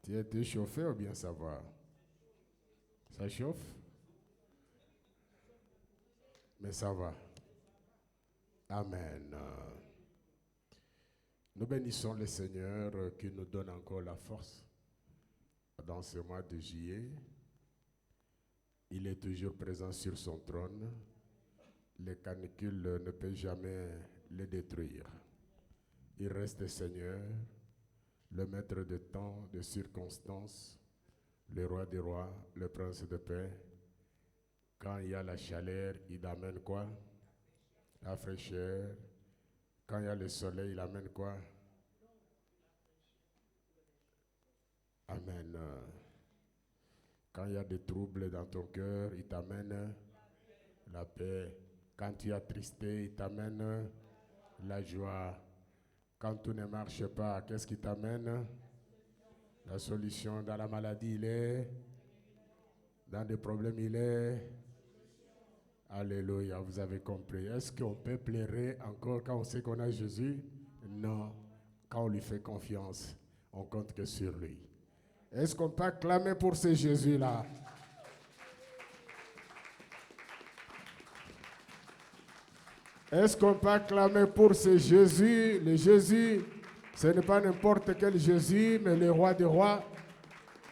Tu as été chauffé ou bien ça va? Ça chauffe? Mais ça va. Amen. Nous bénissons le Seigneur qui nous donne encore la force dans ce mois de juillet. Il est toujours présent sur son trône. Les canicules ne peuvent jamais le détruire. Il reste Seigneur, le maître de temps, de circonstances, le roi des rois, le prince de paix. Quand il y a la chaleur, il amène quoi? La fraîcheur. Quand il y a le soleil, il amène quoi? Amen. Quand il y a des troubles dans ton cœur, il t'amène la paix. Quand tu as tristé, il t'amène la joie. Quand tout ne marche pas, qu'est-ce qui t'amène? La solution. Dans la maladie, il est. Dans des problèmes, il est. Alléluia, vous avez compris. Est-ce qu'on peut pleurer encore quand on sait qu'on a Jésus? Non. Quand on lui fait confiance, on compte que sur lui. Est-ce qu'on peut acclamer pour ce Jésus-là? Est-ce qu'on peut acclamer pour ce Jésus? Le Jésus, ce n'est pas n'importe quel Jésus, mais le roi des rois,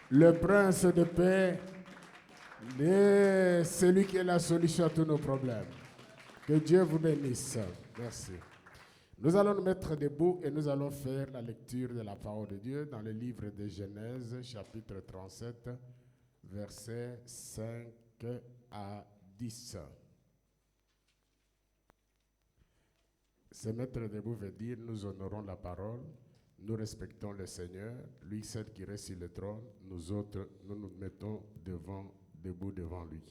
le prince de paix, celui qui est la solution à tous nos problèmes. Que Dieu vous bénisse. Merci. Nous allons nous mettre debout et nous allons faire la lecture de la parole de Dieu dans le livre de Genèse, chapitre 37, versets 5 à 10. Se mettre debout veut dire nous honorons la parole, nous respectons le Seigneur, lui seul qui reste sur le trône, nous autres, nous nous mettons debout devant lui.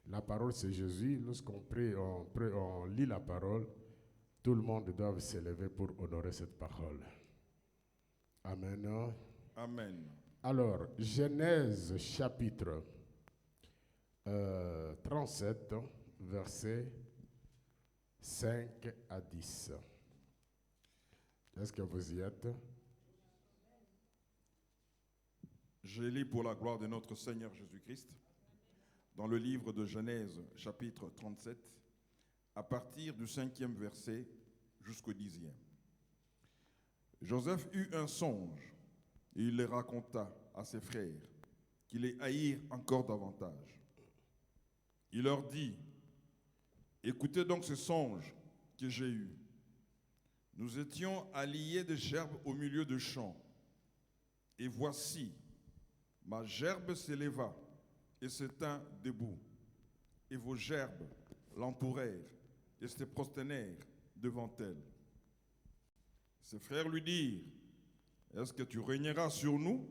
La parole c'est Jésus, lorsqu'on prie, on lit la parole, tout le monde doit se lever pour honorer cette parole. Amen. Amen. Alors, Genèse chapitre 37, verset 5 à 10. Est-ce que vous y êtes? Je lis pour la gloire de notre Seigneur Jésus-Christ dans le livre de Genèse, chapitre 37, à partir du 5e verset jusqu'au 10e. Joseph eut un songe et il le raconta à ses frères, qui les haïrent encore davantage. Il leur dit: écoutez donc ce songe que j'ai eu. Nous étions alliés de gerbes au milieu de champs. Et voici, ma gerbe s'éleva et se tint debout. Et vos gerbes l'entourèrent et se prosternèrent devant elle. Ses frères lui dirent: est-ce que tu régneras sur nous?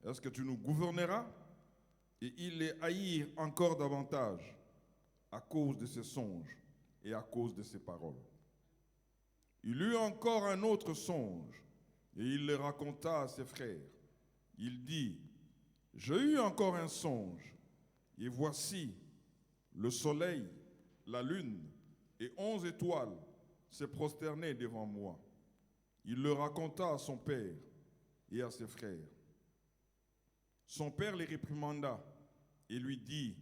Est-ce que tu nous gouverneras? Et ils les haïrent encore davantage à cause de ses songes et à cause de ses paroles. Il eut encore un autre songe, et il le raconta à ses frères. Il dit: j'ai eu encore un songe, et voici, le soleil, la lune et 11 étoiles se prosternaient devant moi. Il le raconta à son père et à ses frères. Son père les réprimanda et lui dit: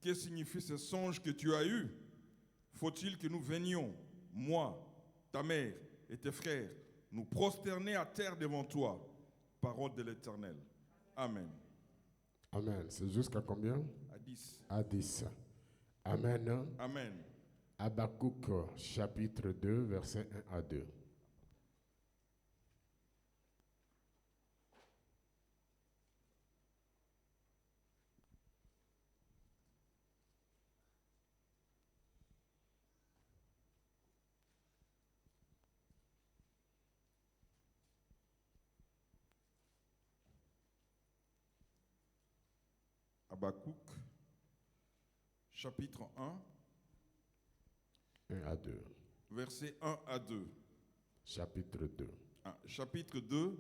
que signifie ce songe que tu as eu? Faut-il que nous venions, moi, ta mère et tes frères, nous prosterner à terre devant toi? Parole de l'Éternel. Amen. Amen. C'est jusqu'à combien? À 10. À 10. Amen. Amen. Habakkuk, chapitre 2, versets 1 à 2. Habakkuk, chapitre 1, 1 à 2. versets 1 à 2. Chapitre 2. Chapitre 2,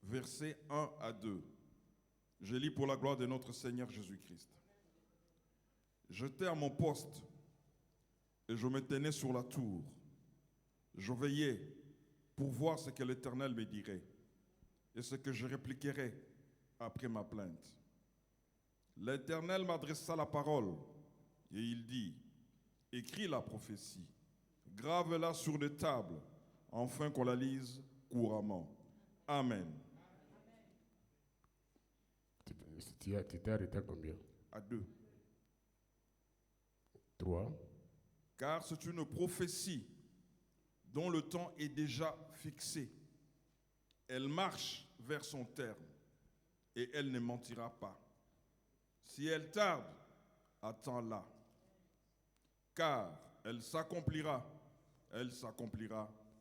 versets 1 à 2. Je lis pour la gloire de notre Seigneur Jésus-Christ. J'étais à mon poste et je me tenais sur la tour. Je veillais pour voir ce que l'Éternel me dirait. et ce que je répliquerai après ma plainte. L'Éternel m'adressa la parole, et il dit, écris la prophétie, grave-la sur les tables, afin qu'on la lise couramment. Amen. Tu t'es arrêté à combien? À 2. 3. Car c'est une prophétie dont le temps est déjà fixé. Elle marche vers son terme et elle ne mentira pas. Si elle tarde, attends-la. Car elle s'accomplira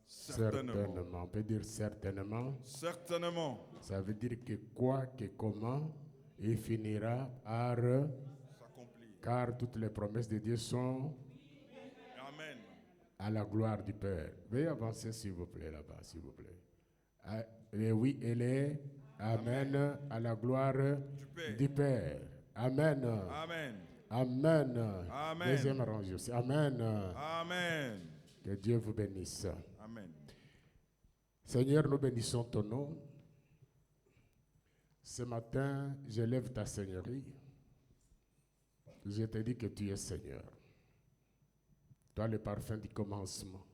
certainement. On peut dire certainement. Certainement. Ça veut dire que quoi, que comment, il finira par S'accomplir. car toutes les promesses de Dieu sont Amen. à la gloire du Père. Veuillez avancer s'il vous plaît là-bas, s'il vous plaît. Et oui, elle est Amen, à la gloire du Père. Amen. Amen. Amen. Amen. Deuxième rangée aussi. Amen. Amen. Que Dieu vous bénisse. Amen. Seigneur, nous bénissons ton nom. Ce matin, j'élève ta seigneurie. Je te dis que tu es Seigneur. Toi, le parfum du commencement.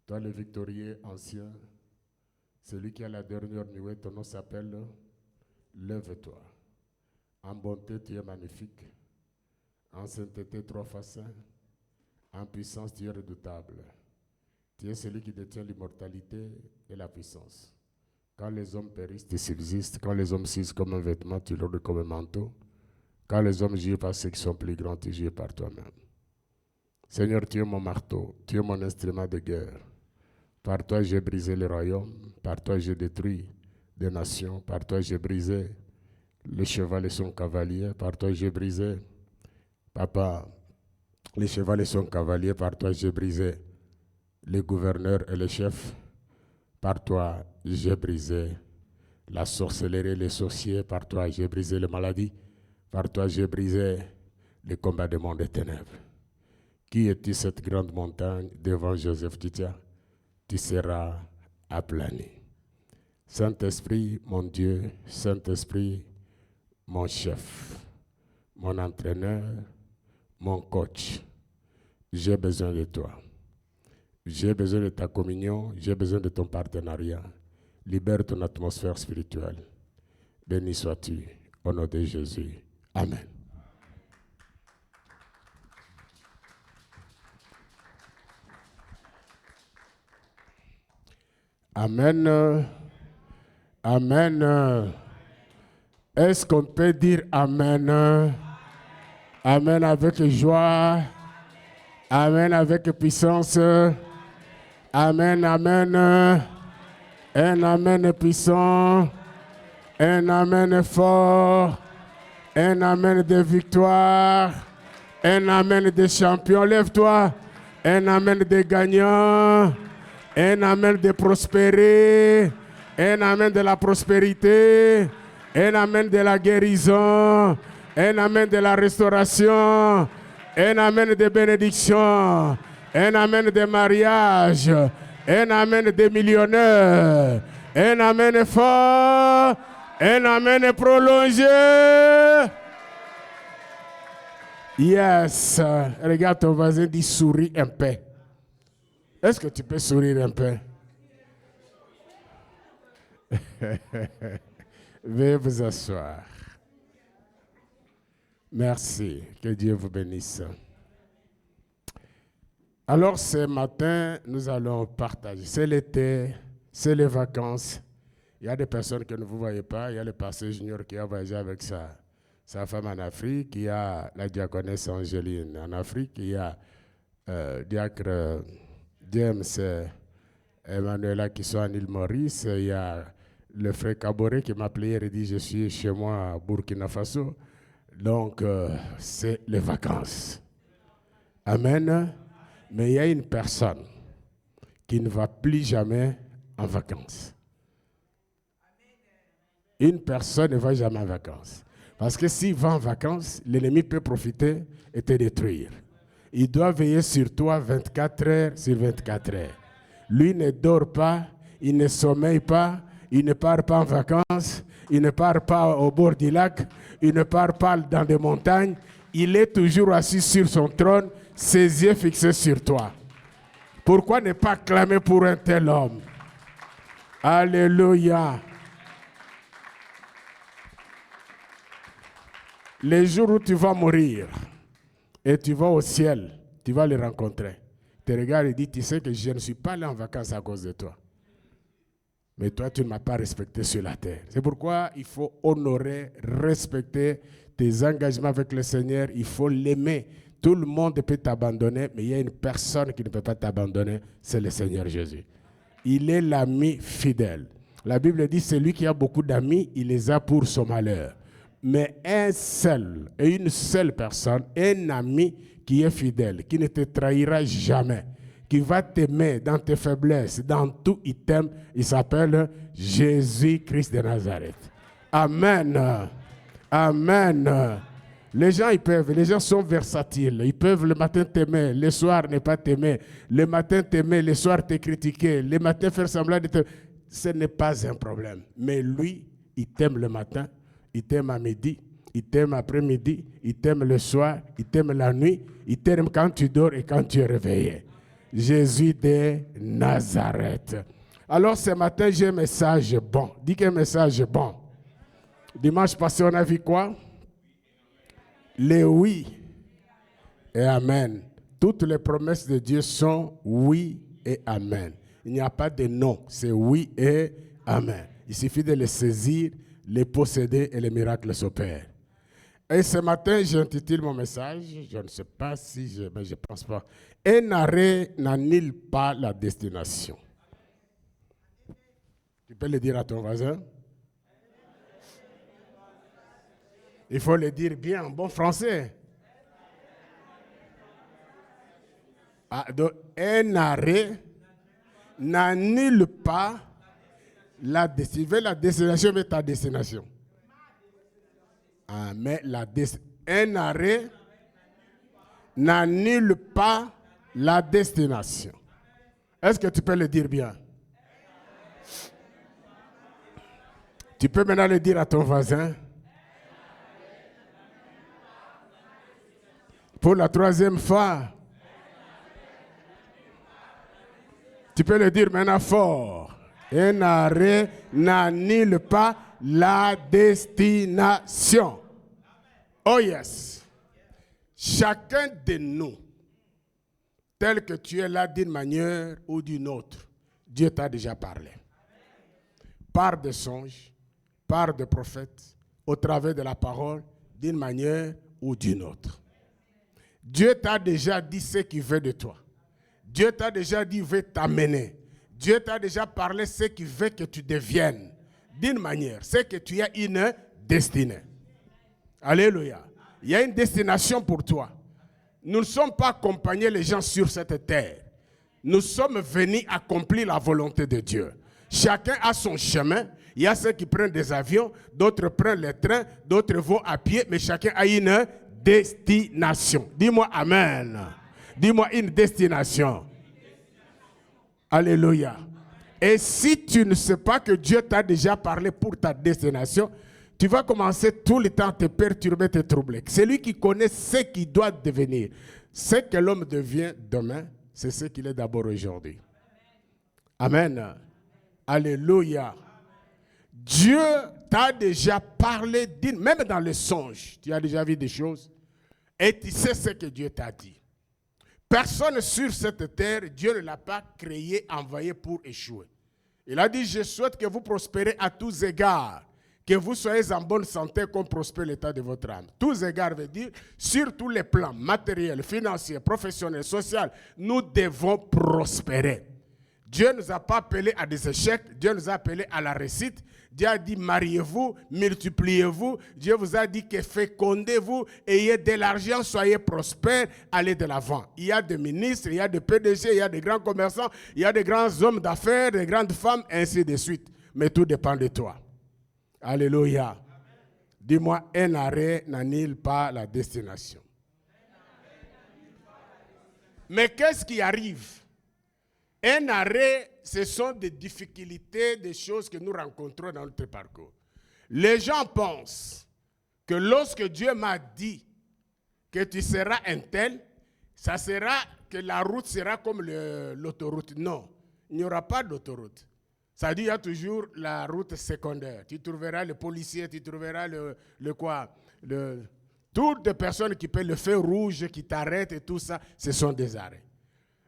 Toi, le victorieux ancien. Celui qui a la dernière nuée, ton nom s'appelle Lève-toi. En bonté, tu es magnifique. En sainteté, 3 fois saint. En puissance, tu es redoutable. Tu es celui qui détient l'immortalité et la puissance. Quand les hommes périssent, tu subsistes. Quand les hommes s'usent comme un vêtement, tu leur donnes comme un manteau. Quand les hommes jouent par ceux qui sont plus grands, tu joues par toi-même. Seigneur, tu es mon marteau. Tu es mon instrument de guerre. Par toi, j'ai brisé les royaumes. Par toi, j'ai détruit des nations. Par toi, j'ai brisé le cheval et son cavalier. Par toi, j'ai brisé, Papa, les chevals et son cavalier. Par toi, j'ai brisé les gouverneurs et les chefs. Par toi, j'ai brisé la sorcellerie et les sorciers. Par toi, j'ai brisé les maladies. Par toi, j'ai brisé les combats des mondes des ténèbres. Qui es-tu cette grande montagne devant Joseph Titia? Tu seras aplani. Saint-Esprit, mon Dieu, Saint-Esprit, mon chef, mon entraîneur, mon coach, j'ai besoin de toi. J'ai besoin de ta communion, j'ai besoin de ton partenariat. Libère ton atmosphère spirituelle. Béni sois-tu, au nom de Jésus. Amen. Amen. Amen. Est-ce qu'on peut dire Amen? Amen avec joie. Amen avec puissance. Amen, amen. Un amen puissant. Un amen fort. Un amen de victoire. Un amen de champion. Lève-toi. Un amen de gagnant. Un amen de prospérer. Un amen de la prospérité. Un amen de la guérison. Un amen de la restauration. Un amen de bénédiction. Un amen de mariage. Un amen de millionnaire. Un amen fort. Un amen prolongé. Yes. Regarde ton voisin, dit souris un peu. Est-ce que tu peux sourire un peu? Veuillez vous asseoir. Merci. Que Dieu vous bénisse. Alors ce matin, nous allons partager. C'est l'été, c'est les vacances. Il y a des personnes que ne vous voyez pas. Il y a le pasteur Junior qui a voyagé avec sa femme en Afrique. Il y a la diaconesse Angéline en Afrique. Il y a diacre James et Emmanuela qui sont en île Maurice. Il y a le frère Kaboré qui m'a appelé hier et dit je suis chez moi à Burkina Faso. Donc, c'est les vacances. Amen. Mais il y a une personne qui ne va plus jamais en vacances. Une personne ne va jamais en vacances. Parce que s'il va en vacances, l'ennemi peut profiter et te détruire. Il doit veiller sur toi 24 heures sur 24 heures. Lui ne dort pas, il ne sommeille pas, il ne part pas en vacances, il ne part pas au bord du lac, il ne part pas dans des montagnes. Il est toujours assis sur son trône, ses yeux fixés sur toi. Pourquoi ne pas clamer pour un tel homme? Alléluia. Les jours où tu vas mourir et tu vas au ciel, tu vas le rencontrer. Tu regardes et dis, tu sais que je ne suis pas allé en vacances à cause de toi. Mais toi, tu ne m'as pas respecté sur la terre. C'est pourquoi il faut honorer, respecter tes engagements avec le Seigneur. Il faut l'aimer. Tout le monde peut t'abandonner, mais il y a une personne qui ne peut pas t'abandonner, c'est le Seigneur Jésus. Il est l'ami fidèle. La Bible dit, celui qui a beaucoup d'amis, il les a pour son malheur. Mais un seul et une seule personne, un ami qui est fidèle, qui ne te trahira jamais, qui va t'aimer dans tes faiblesses, dans tout, il t'aime, il s'appelle Jésus-Christ de Nazareth. Amen. Amen. Les gens sont versatiles. Ils peuvent le matin t'aimer, le soir ne pas t'aimer, le matin t'aimer, le soir te critiquer, le matin faire semblant de te... Ce n'est pas un problème. Mais lui, il t'aime le matin, il t'aime à midi, il t'aime après-midi, il t'aime le soir, il t'aime la nuit, il t'aime quand tu dors et quand tu es réveillé. Jésus de Nazareth. Alors ce matin, j'ai un message bon. Dis qu'un message bon. Dimanche passé, on a vu quoi? Les oui et amen. Toutes les promesses de Dieu sont oui et amen. Il n'y a pas de non, c'est oui et amen. Il suffit de les saisir, les posséder et les miracles s'opèrent. Et ce matin, j'intitule mon message, je ne sais pas si mais je ne pense pas. Un arrêt n'annule pas la destination. Tu peux le dire à ton voisin? Il faut le dire bien en bon français. Donc, un arrêt n'annule pas la destination. La destination, mais ta destination. Ah, mais un arrêt n'annule pas la destination. Est-ce que tu peux le dire bien? Tu peux maintenant le dire à ton voisin. Pour la troisième fois. Tu peux le dire maintenant fort. Un arrêt n'annule pas la destination. Oh yes. Chacun de nous, tel que tu es là d'une manière ou d'une autre, Dieu t'a déjà parlé. Par des songes, par des prophètes, au travers de la parole, d'une manière ou d'une autre. Dieu t'a déjà dit ce qu'il veut de toi. Dieu t'a déjà dit qu'il veut t'amener. Dieu t'a déjà parlé ce qu'il veut que tu deviennes. D'une manière, c'est que tu as une destinée. Alléluia. Il y a une destination pour toi. Nous ne sommes pas accompagnés les gens sur cette terre. Nous sommes venus accomplir la volonté de Dieu. Chacun a son chemin. Il y a ceux qui prennent des avions, d'autres prennent les trains, d'autres vont à pied, mais chacun a une destination. Dis-moi amen. Dis-moi une destination. Alléluia. Et si tu ne sais pas que Dieu t'a déjà parlé pour ta destination, tu vas commencer tout le temps à te perturber, te troubler. C'est lui qui connaît ce qu'il doit devenir. Ce que l'homme devient demain, c'est ce qu'il est d'abord aujourd'hui. Amen. Alléluia. Dieu t'a déjà parlé, même dans les songes, tu as déjà vu des choses, et tu sais ce que Dieu t'a dit. Personne sur cette terre, Dieu ne l'a pas créé, envoyé pour échouer. Il a dit, je souhaite que vous prospérez à tous égards, que vous soyez en bonne santé comme prospère l'état de votre âme. Tous égards veut dire, sur tous les plans, matériels, financiers, professionnels, sociaux, nous devons prospérer. Dieu ne nous a pas appelés à des échecs, Dieu nous a appelés à la réussite. Dieu a dit, mariez-vous, multipliez-vous. Dieu vous a dit que fécondez-vous, ayez de l'argent, soyez prospères, allez de l'avant. Il y a des ministres, il y a des PDG, il y a des grands commerçants, il y a des grands hommes d'affaires, des grandes femmes, ainsi de suite. Mais tout dépend de toi. Alléluia. Dis-moi, un arrêt n'annule pas la destination. Mais qu'est-ce qui arrive Un arrêt, ce sont des difficultés, des choses que nous rencontrons dans notre parcours. Les gens pensent que lorsque Dieu m'a dit que tu seras un tel, ça sera que la route sera comme l'autoroute. Non, il n'y aura pas d'autoroute. Ça dit, il y a toujours la route secondaire. Tu trouveras le policier, tu trouveras toutes les personnes qui paient le feu rouge, qui t'arrêtent et tout ça, ce sont des arrêts.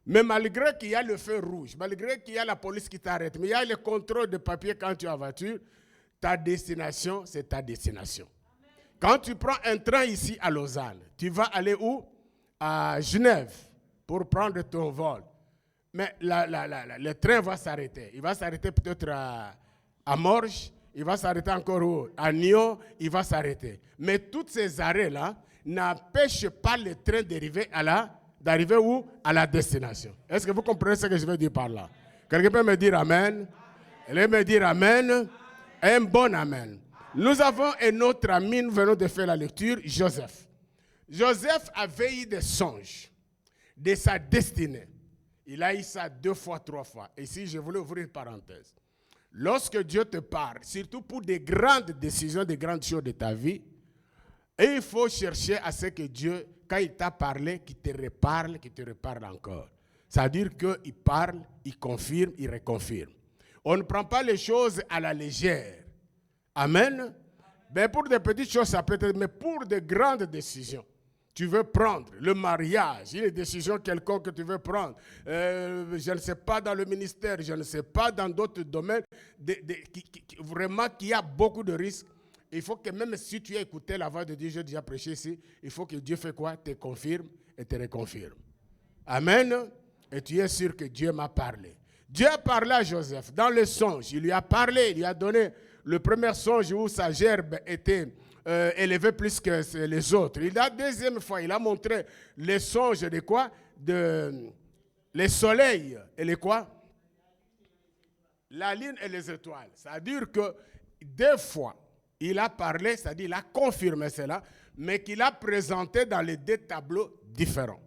Mais malgré qu'il y a le feu rouge, malgré qu'il y a la police qui t'arrête, mais il y a le contrôle de papier quand tu es en voiture, ta destination, c'est ta destination. Quand tu prends un train ici à Lausanne, tu vas aller où? À Genève pour prendre ton vol. Mais le train va s'arrêter. Il va s'arrêter peut-être à Morges, il va s'arrêter encore où? À Nyon, il va s'arrêter. Mais tous ces arrêts-là n'empêchent pas le train d'arriver où? À la destination. Est-ce que vous comprenez ce que je veux dire par là? Quelqu'un peut me dire Amen? Elle peut me dire Amen? Un bon Amen. Nous avons un autre ami, nous venons de faire la lecture, Joseph. Joseph avait eu des songes de sa destinée. Il a eu ça 2 fois, 3 fois. Et ici, je voulais ouvrir une parenthèse. Lorsque Dieu te parle, surtout pour des grandes décisions, des grandes choses de ta vie, et il faut chercher à ce que Dieu, quand il t'a parlé, qu'il te reparle encore. C'est-à-dire qu'il parle, il confirme, il reconfirme. On ne prend pas les choses à la légère. Amen. Ben pour des petites choses, ça peut être, mais pour de grandes décisions, tu veux prendre le mariage, une décision quelconque que tu veux prendre, je ne sais pas dans le ministère, je ne sais pas dans d'autres domaines, vraiment qu'il y a beaucoup de risques. Il faut que même si tu as écouté la voix de Dieu, j'ai déjà prêché ici, il faut que Dieu fait quoi? Te confirme et te reconfirme. Amen. Et tu es sûr que Dieu m'a parlé. Dieu a parlé à Joseph dans le songe. Il lui a parlé, il lui a donné le premier songe où sa gerbe était élevée plus que les autres. La deuxième fois, il a montré les songes de quoi? Les soleils et les quoi? La lune et les étoiles. C'est-à-dire que 2 fois, il a parlé, c'est-à-dire il a confirmé cela, mais qu'il a présenté dans les 2 tableaux différents.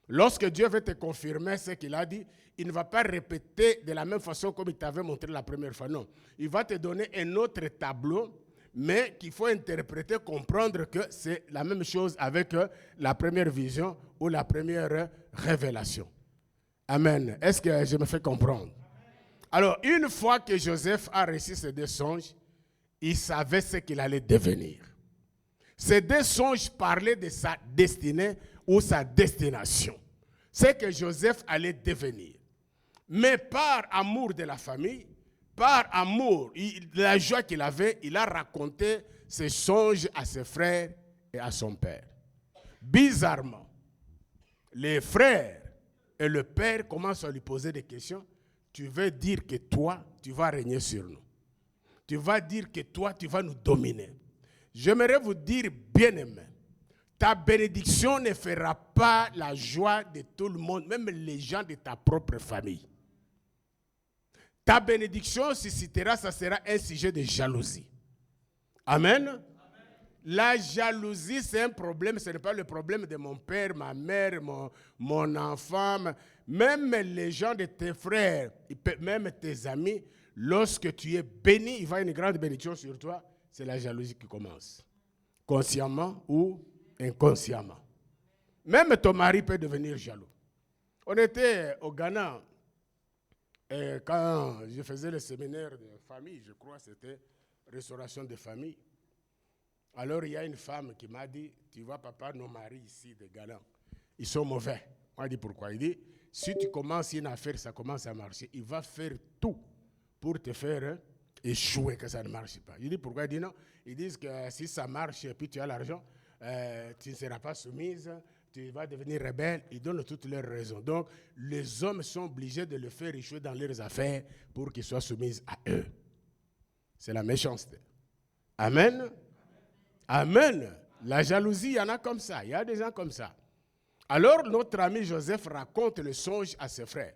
Lorsque Dieu veut te confirmer ce qu'il a dit, il ne va pas répéter de la même façon comme il t'avait montré la première fois. Non, il va te donner un autre tableau, mais qu'il faut interpréter, comprendre que c'est la même chose avec la première vision ou la première révélation. Amen. Est-ce que je me fais comprendre? Alors, une fois que Joseph a reçu ces 2 songes, il savait ce qu'il allait devenir. Ces 2 songes parlaient de sa destinée ou sa destination. C'est que Joseph allait devenir. Mais par amour de la famille, par amour, de la joie qu'il avait, il a raconté ses songes à ses frères et à son père. Bizarrement, les frères et le père commencent à lui poser des questions. Tu veux dire que toi, tu vas régner sur nous. Tu vas dire que toi, tu vas nous dominer. J'aimerais vous dire, bien-aimé, ta bénédiction ne fera pas la joie de tout le monde, même les gens de ta propre famille. Ta bénédiction suscitera, ça sera un sujet de jalousie. Amen. Amen. La jalousie, c'est un problème, ce n'est pas le problème de mon père, ma mère, mon enfant, même les gens de tes frères, même tes amis. Lorsque tu es béni, il va y avoir une grande bénédiction sur toi, c'est la jalousie qui commence. Consciemment ou inconsciemment. Même ton mari peut devenir jaloux. On était au Ghana, et quand je faisais le séminaire de famille, je crois que c'était restauration de famille. Alors il y a une femme qui m'a dit, tu vois papa, nos maris ici de Ghana, ils sont mauvais. Moi, je dis pourquoi? Il dit, si tu commences une affaire, ça commence à marcher, il va faire tout pour te faire échouer, que ça ne marche pas. Je dis pourquoi? Il dit non. Ils disent que si ça marche et puis tu as l'argent, tu ne seras pas soumise, tu vas devenir rebelle. Ils donnent toutes leurs raisons. Donc, les hommes sont obligés de le faire échouer dans leurs affaires pour qu'ils soient soumis à eux. C'est la méchanceté. Amen. Amen. La jalousie, il y en a comme ça. Il y a des gens comme ça. Alors, notre ami Joseph raconte le songe à ses frères.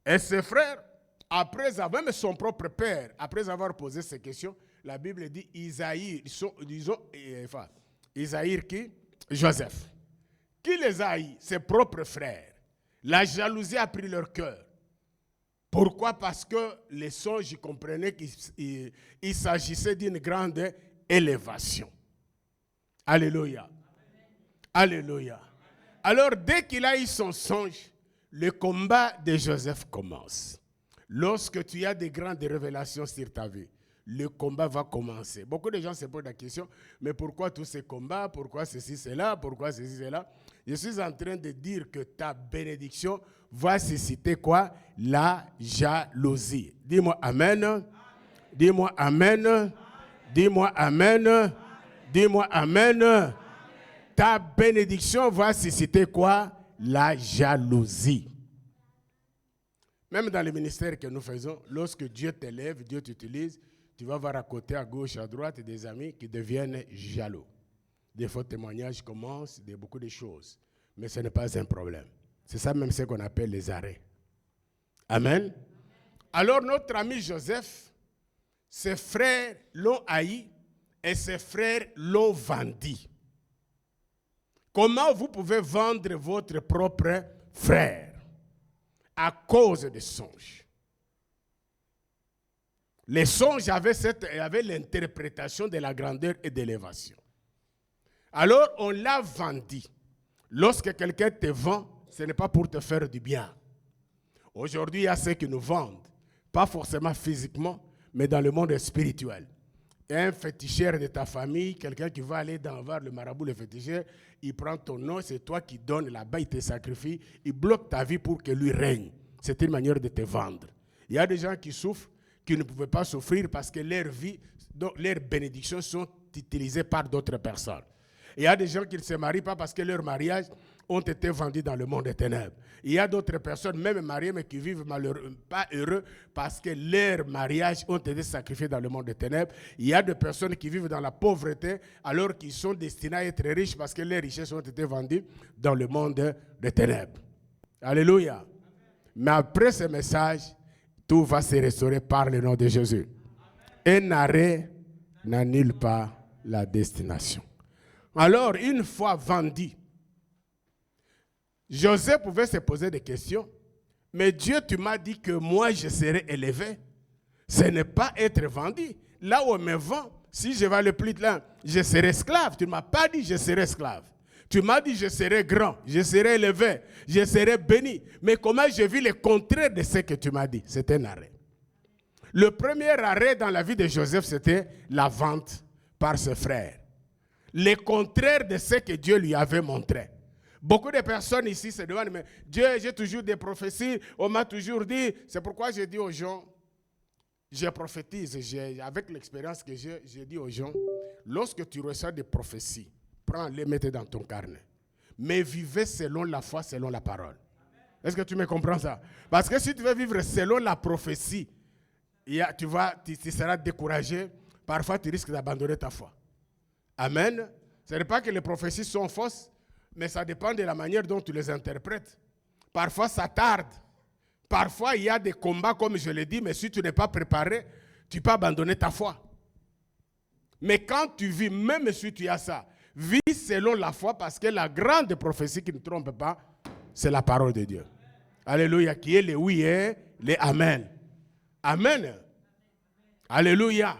Et ses frères, après avoir, même son propre père, après avoir posé ces questions, la Bible dit Isaïe, Isaïe qui? Joseph. Qui les a eu? Ses propres frères. La jalousie a pris leur cœur. Pourquoi? Parce que les songes, ils comprenaient qu'il s'agissait d'une grande élévation. Alléluia. Alléluia. Alors, dès qu'il a eu son songe, le combat de Joseph commence. Lorsque tu as des grandes révélations sur ta vie, le combat va commencer. Beaucoup de gens se posent la question, mais pourquoi tous ces combats? Pourquoi ceci, cela? Pourquoi ceci, cela? Je suis en train de dire que ta bénédiction va susciter quoi? La jalousie. Dis-moi amen. Amen. Dis-moi amen. Amen. Dis-moi amen. Amen. Dis-moi amen. Amen. Ta bénédiction va susciter quoi? La jalousie. Même dans le ministère que nous faisons, lorsque Dieu t'élève, Dieu t'utilise, tu vas voir à côté, à gauche, à droite des amis qui deviennent jaloux. Des faux témoignages commencent, beaucoup de choses. Mais ce n'est pas un problème. C'est ça même ce qu'on appelle les arrêts. Amen. Alors notre ami Joseph, ses frères l'ont haï et ses frères l'ont vendu. Comment vous pouvez vendre votre propre frère? À cause des songes. Les songes avaient l'interprétation de la grandeur et de l'élévation. Alors on l'a vendu. Lorsque quelqu'un te vend, ce n'est pas pour te faire du bien. Aujourd'hui, il y a ceux qui nous vendent, pas forcément physiquement, mais dans le monde spirituel. Un féticheur de ta famille, quelqu'un qui va aller voir le marabout, le féticheur, il prend ton nom, c'est toi qui donnes là-bas, il te sacrifie, il bloque ta vie pour que lui règne. C'est une manière de te vendre. Il y a des gens qui souffrent, qui ne pouvaient pas souffrir parce que leur vie, donc leurs bénédictions sont utilisées par d'autres personnes. Il y a des gens qui ne se marient pas parce que leurs mariages ont été vendus dans le monde des ténèbres. Il y a d'autres personnes, même mariées, mais qui vivent pas heureux parce que leurs mariages ont été sacrifiés dans le monde des ténèbres. Il y a des personnes qui vivent dans la pauvreté alors qu'ils sont destinés à être riches parce que leurs richesses ont été vendues dans le monde des ténèbres. Alléluia. Mais après ce message, tout va se restaurer par le nom de Jésus. Un arrêt n'annule pas la destination. Alors, une fois vendu, Joseph pouvait se poser des questions. Mais Dieu, tu m'as dit que moi, je serai élevé. Ce n'est pas être vendu. Là où on me vend, si je vais aller plus loin, je serai esclave. Tu ne m'as pas dit je serai esclave. Tu m'as dit je serai grand, je serai élevé, je serai béni. Mais comment j'ai vu le contraire de ce que tu m'as dit? C'était un arrêt. Le premier arrêt dans la vie de Joseph, c'était la vente par ses frères. Le contraire de ce que Dieu lui avait montré. Beaucoup de personnes ici se demandent, mais Dieu, j'ai toujours des prophéties, on m'a toujours dit. C'est pourquoi j'ai dit aux gens, je prophétise, avec l'expérience que j'ai dit aux gens, lorsque tu reçois des prophéties, prends-les, mets-les dans ton carnet. Mais vivez selon la foi, selon la parole. Est-ce que tu me comprends ça? Parce que si tu veux vivre selon la prophétie, tu seras découragé. Parfois, tu risques d'abandonner ta foi. Amen. Ce n'est pas que les prophéties sont fausses, mais ça dépend de la manière dont tu les interprètes. Parfois, ça tarde. Parfois, il y a des combats, comme je l'ai dit, mais si tu n'es pas préparé, tu peux abandonner ta foi. Mais quand tu vis, même si tu as ça, vis selon la foi, parce que la grande prophétie qui ne trompe pas, c'est la parole de Dieu. Alléluia, qui est le oui et le amen. Amen. Alléluia.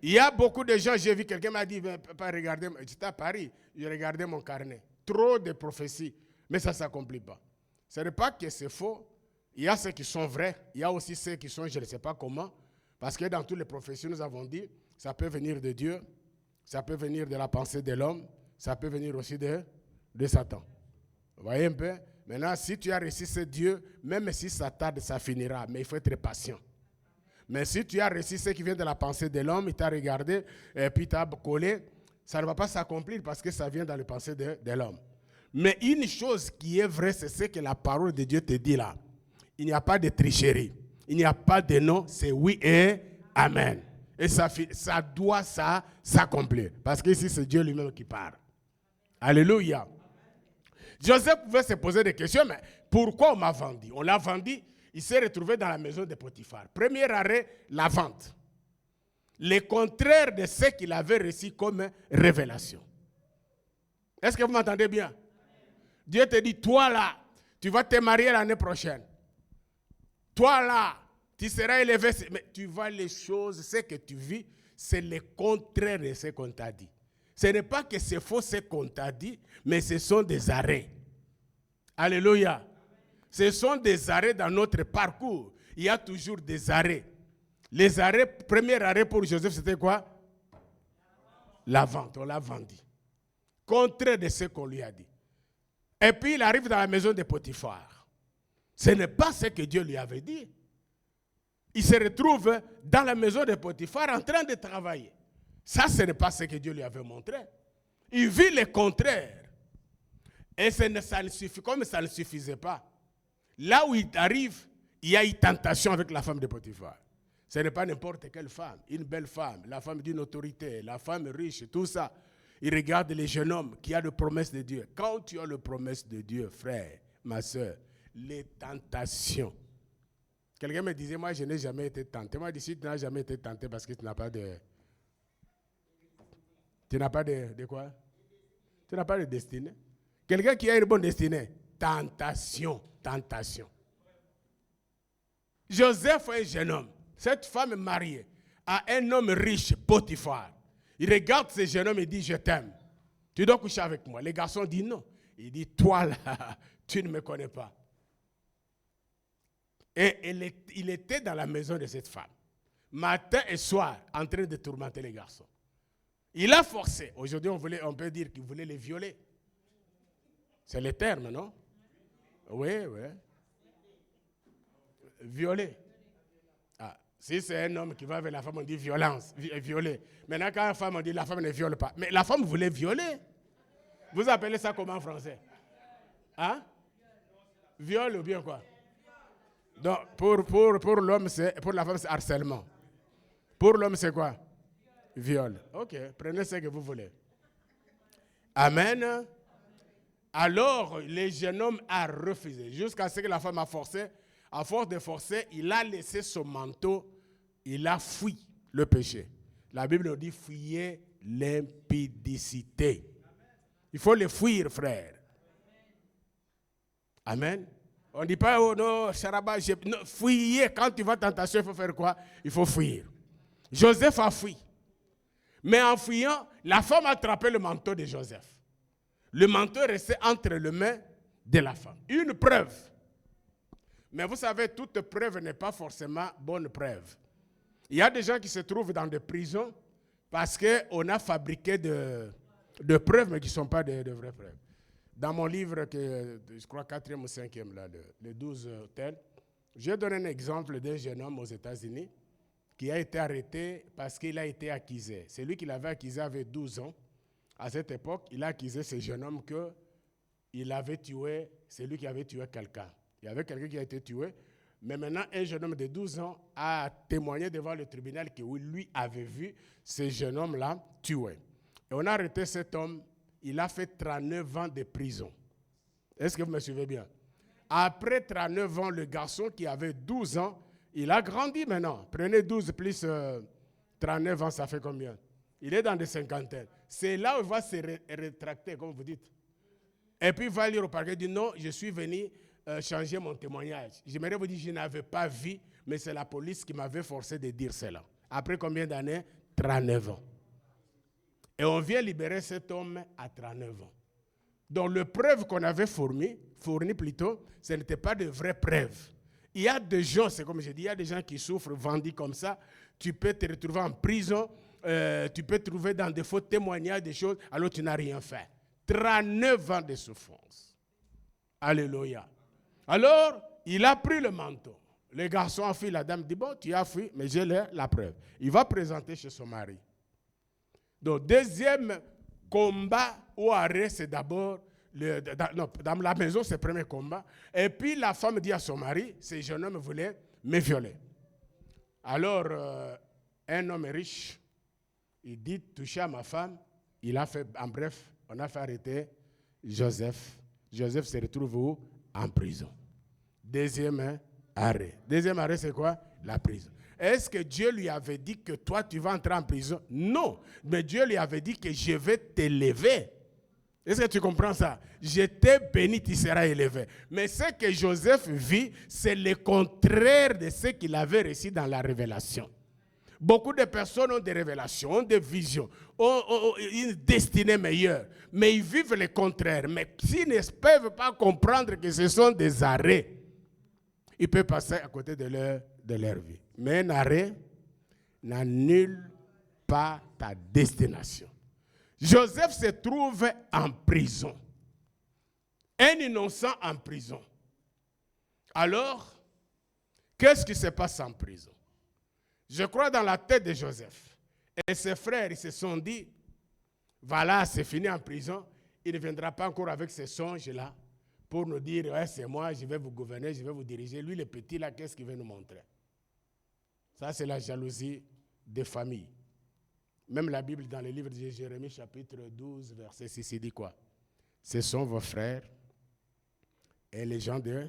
Il y a beaucoup de gens, j'ai vu quelqu'un m'a dit, pas regarder, j'étais à Paris, je regardais mon carnet. Trop de prophéties, mais ça ne s'accomplit pas. Ce n'est pas que c'est faux. Il y a ceux qui sont vrais, il y a aussi ceux qui sont, je ne sais pas comment, parce que dans toutes les prophéties, nous avons dit, ça peut venir de Dieu, ça peut venir de la pensée de l'homme, ça peut venir aussi de Satan. Vous voyez un peu? Maintenant, si tu as reçu ce Dieu, même si ça tarde, ça finira, mais il faut être patient. Mais si tu as reçu ce qui vient de la pensée de l'homme, il t'a regardé, et puis t'a collé, ça ne va pas s'accomplir parce que ça vient dans la pensée de l'homme. Mais une chose qui est vraie, c'est ce que la parole de Dieu te dit là. Il n'y a pas de tricherie. Il n'y a pas de non, c'est oui et amen. Et ça doit s'accomplir. Parce que ici, c'est Dieu lui-même qui parle. Alléluia. Joseph pouvait se poser des questions, mais pourquoi on m'a vendu? On l'a vendu, il s'est retrouvé dans la maison de Potiphar. Premier arrêt, la vente. Le contraire de ce qu'il avait reçu comme révélation. Est-ce que vous m'entendez bien? Dieu te dit, toi là, Tu vas te marier l'année prochaine. Toi là, tu seras élevé. Mais tu vois les choses, ce que tu vis, c'est le contraire de ce qu'on t'a dit. Ce n'est pas que c'est faux ce qu'on t'a dit, mais ce sont des arrêts. Alléluia. Ce sont des arrêts dans notre parcours. Il y a toujours des arrêts. Les arrêts, premier arrêt pour Joseph, c'était quoi? La vente, on l'a vendu. Contraire de ce qu'on lui a dit. Et puis il arrive dans la maison de Potiphar. Ce n'est pas ce que Dieu lui avait dit. Il se retrouve dans la maison de Potiphar en train de travailler. Ça, ce n'est pas ce que Dieu lui avait montré. Il vit le contraire. Et ça ne suffit, comme ça ne suffisait pas. Là où il arrive, il y a une tentation avec la femme de Potiphar. Ce n'est pas n'importe quelle femme, une belle femme, la femme d'une autorité, la femme riche, tout ça. Il regarde les jeunes hommes qui ont les promesses de Dieu. Quand tu as les promesses de Dieu, frère, ma soeur, les tentations. Quelqu'un me disait, moi je n'ai jamais été tenté. Moi je dis, si tu n'as jamais été tenté parce que tu n'as pas de... Tu n'as pas de quoi? Tu n'as pas de destinée. Quelqu'un qui a une bonne destinée. Tentation, tentation. Joseph est un jeune homme. Cette femme mariée à un homme riche, Potiphar. Il regarde ce jeune homme et dit, je t'aime. Tu dois coucher avec moi. Les garçons disent non. Il dit, toi là, tu ne me connais pas. Et il était dans la maison de cette femme. Matin et soir, en train de tourmenter les garçons. Il a forcé. Aujourd'hui, on peut dire qu'il voulait les violer. C'est le terme, non? Oui, oui. Violer. Ah, si c'est un homme qui va avec la femme, on dit violence, violer. Maintenant, quand la femme, on dit la femme ne viole pas. Mais la femme voulait violer. Vous appelez ça comment en français? Hein? Viol ou bien quoi? Donc, pour l'homme, pour la femme, c'est harcèlement. Pour l'homme, c'est quoi? Viol. Ok, prenez ce que vous voulez. Amen. Alors, le jeune homme a refusé. Jusqu'à ce que la femme a forcé. À force de forcer, il a laissé son manteau. Il a fui le péché. La Bible nous dit fuyez l'impudicité. Il faut le fuir, frère. Amen. On ne dit pas, oh non, Charaba, non, fuyez. Quand tu vas en tentation, il faut faire quoi? Il faut fuir. Joseph a fui. Mais en fuyant, la femme a attrapé le manteau de Joseph. Le manteau est resté entre les mains de la femme. Une preuve. Mais vous savez, toute preuve n'est pas forcément bonne preuve. Il y a des gens qui se trouvent dans des prisons parce qu'on a fabriqué de preuves, mais qui ne sont pas de vraies preuves. Dans mon livre, je crois 4e ou 5e, là, les 12 hôtels, j'ai donné un exemple d'un jeune homme aux États-Unis qui a été arrêté parce qu'il a été accusé. Celui qui l'avait accusé avait 12 ans. À cette époque, il a accusé ce jeune homme qu'il avait tué, celui qui avait tué quelqu'un. Il y avait quelqu'un qui a été tué, mais maintenant, un jeune homme de 12 ans a témoigné devant le tribunal que lui avait vu ce jeune homme-là tué. Et on a arrêté cet homme, il a fait 39 ans de prison. Est-ce que vous me suivez bien? Après 39 ans, le garçon qui avait 12 ans, il a grandi maintenant. Prenez 12 plus 39 ans, ça fait combien? Il est dans des cinquantaines. C'est là où il va se rétracter, comme vous dites. Et puis il va lire au parquet, il dit non, je suis venu changer mon témoignage. J'aimerais vous dire, je n'avais pas vu, mais c'est la police qui m'avait forcé de dire cela. Après combien d'années? 39 ans. Et on vient libérer cet homme à 39 ans. Donc les preuves qu'on avait fournies plutôt, ce n'étaient pas de vraies preuves. Il y a des gens, c'est comme je dis, il y a des gens qui souffrent, vendus comme ça. Tu peux te retrouver en prison, tu peux te trouver dans des faux témoignages, des choses, alors tu n'as rien fait. 39 ans de souffrance. Alléluia. Alors, il a pris le manteau. Le garçon a fui, la dame dit, bon, tu as fui, mais j'ai la preuve. Il va présenter chez son mari. Donc, deuxième combat ou arrêt, c'est d'abord, dans la maison, c'est le premier combat. Et puis, la femme dit à son mari, ce jeune homme voulait me violer. Alors, un homme riche, il dit, toucher à ma femme, il a fait, en bref, on a fait arrêter Joseph. Joseph se retrouve où? En prison. Deuxième arrêt. Deuxième arrêt, c'est quoi? La prison. Est-ce que Dieu lui avait dit que toi, tu vas entrer en prison? Non. Mais Dieu lui avait dit que je vais t'élever. Est-ce que tu comprends ça? Je t'ai béni, tu seras élevé. Mais ce que Joseph vit, c'est le contraire de ce qu'il avait reçu dans la révélation. Beaucoup de personnes ont des révélations, ont des visions, ont une destinée meilleure. Mais ils vivent le contraire. Mais s'ils ne peuvent pas comprendre que ce sont des arrêts, ils peuvent passer à côté de leur vie. Mais un arrêt n'annule pas ta destination. Joseph se trouve en prison. Un innocent en prison. Alors, qu'est-ce qui se passe en prison? Je crois dans la tête de Joseph. Et ses frères, ils se sont dit, voilà, c'est fini en prison. Il ne viendra pas encore avec ces songes-là pour nous dire, ouais, c'est moi, je vais vous gouverner, je vais vous diriger. Lui, le petit, là, qu'est-ce qu'il veut nous montrer? Ça, c'est la jalousie des familles. Même la Bible, dans le livre de Jérémie, chapitre 12, verset 6, il dit quoi? Ce sont vos frères et les gens de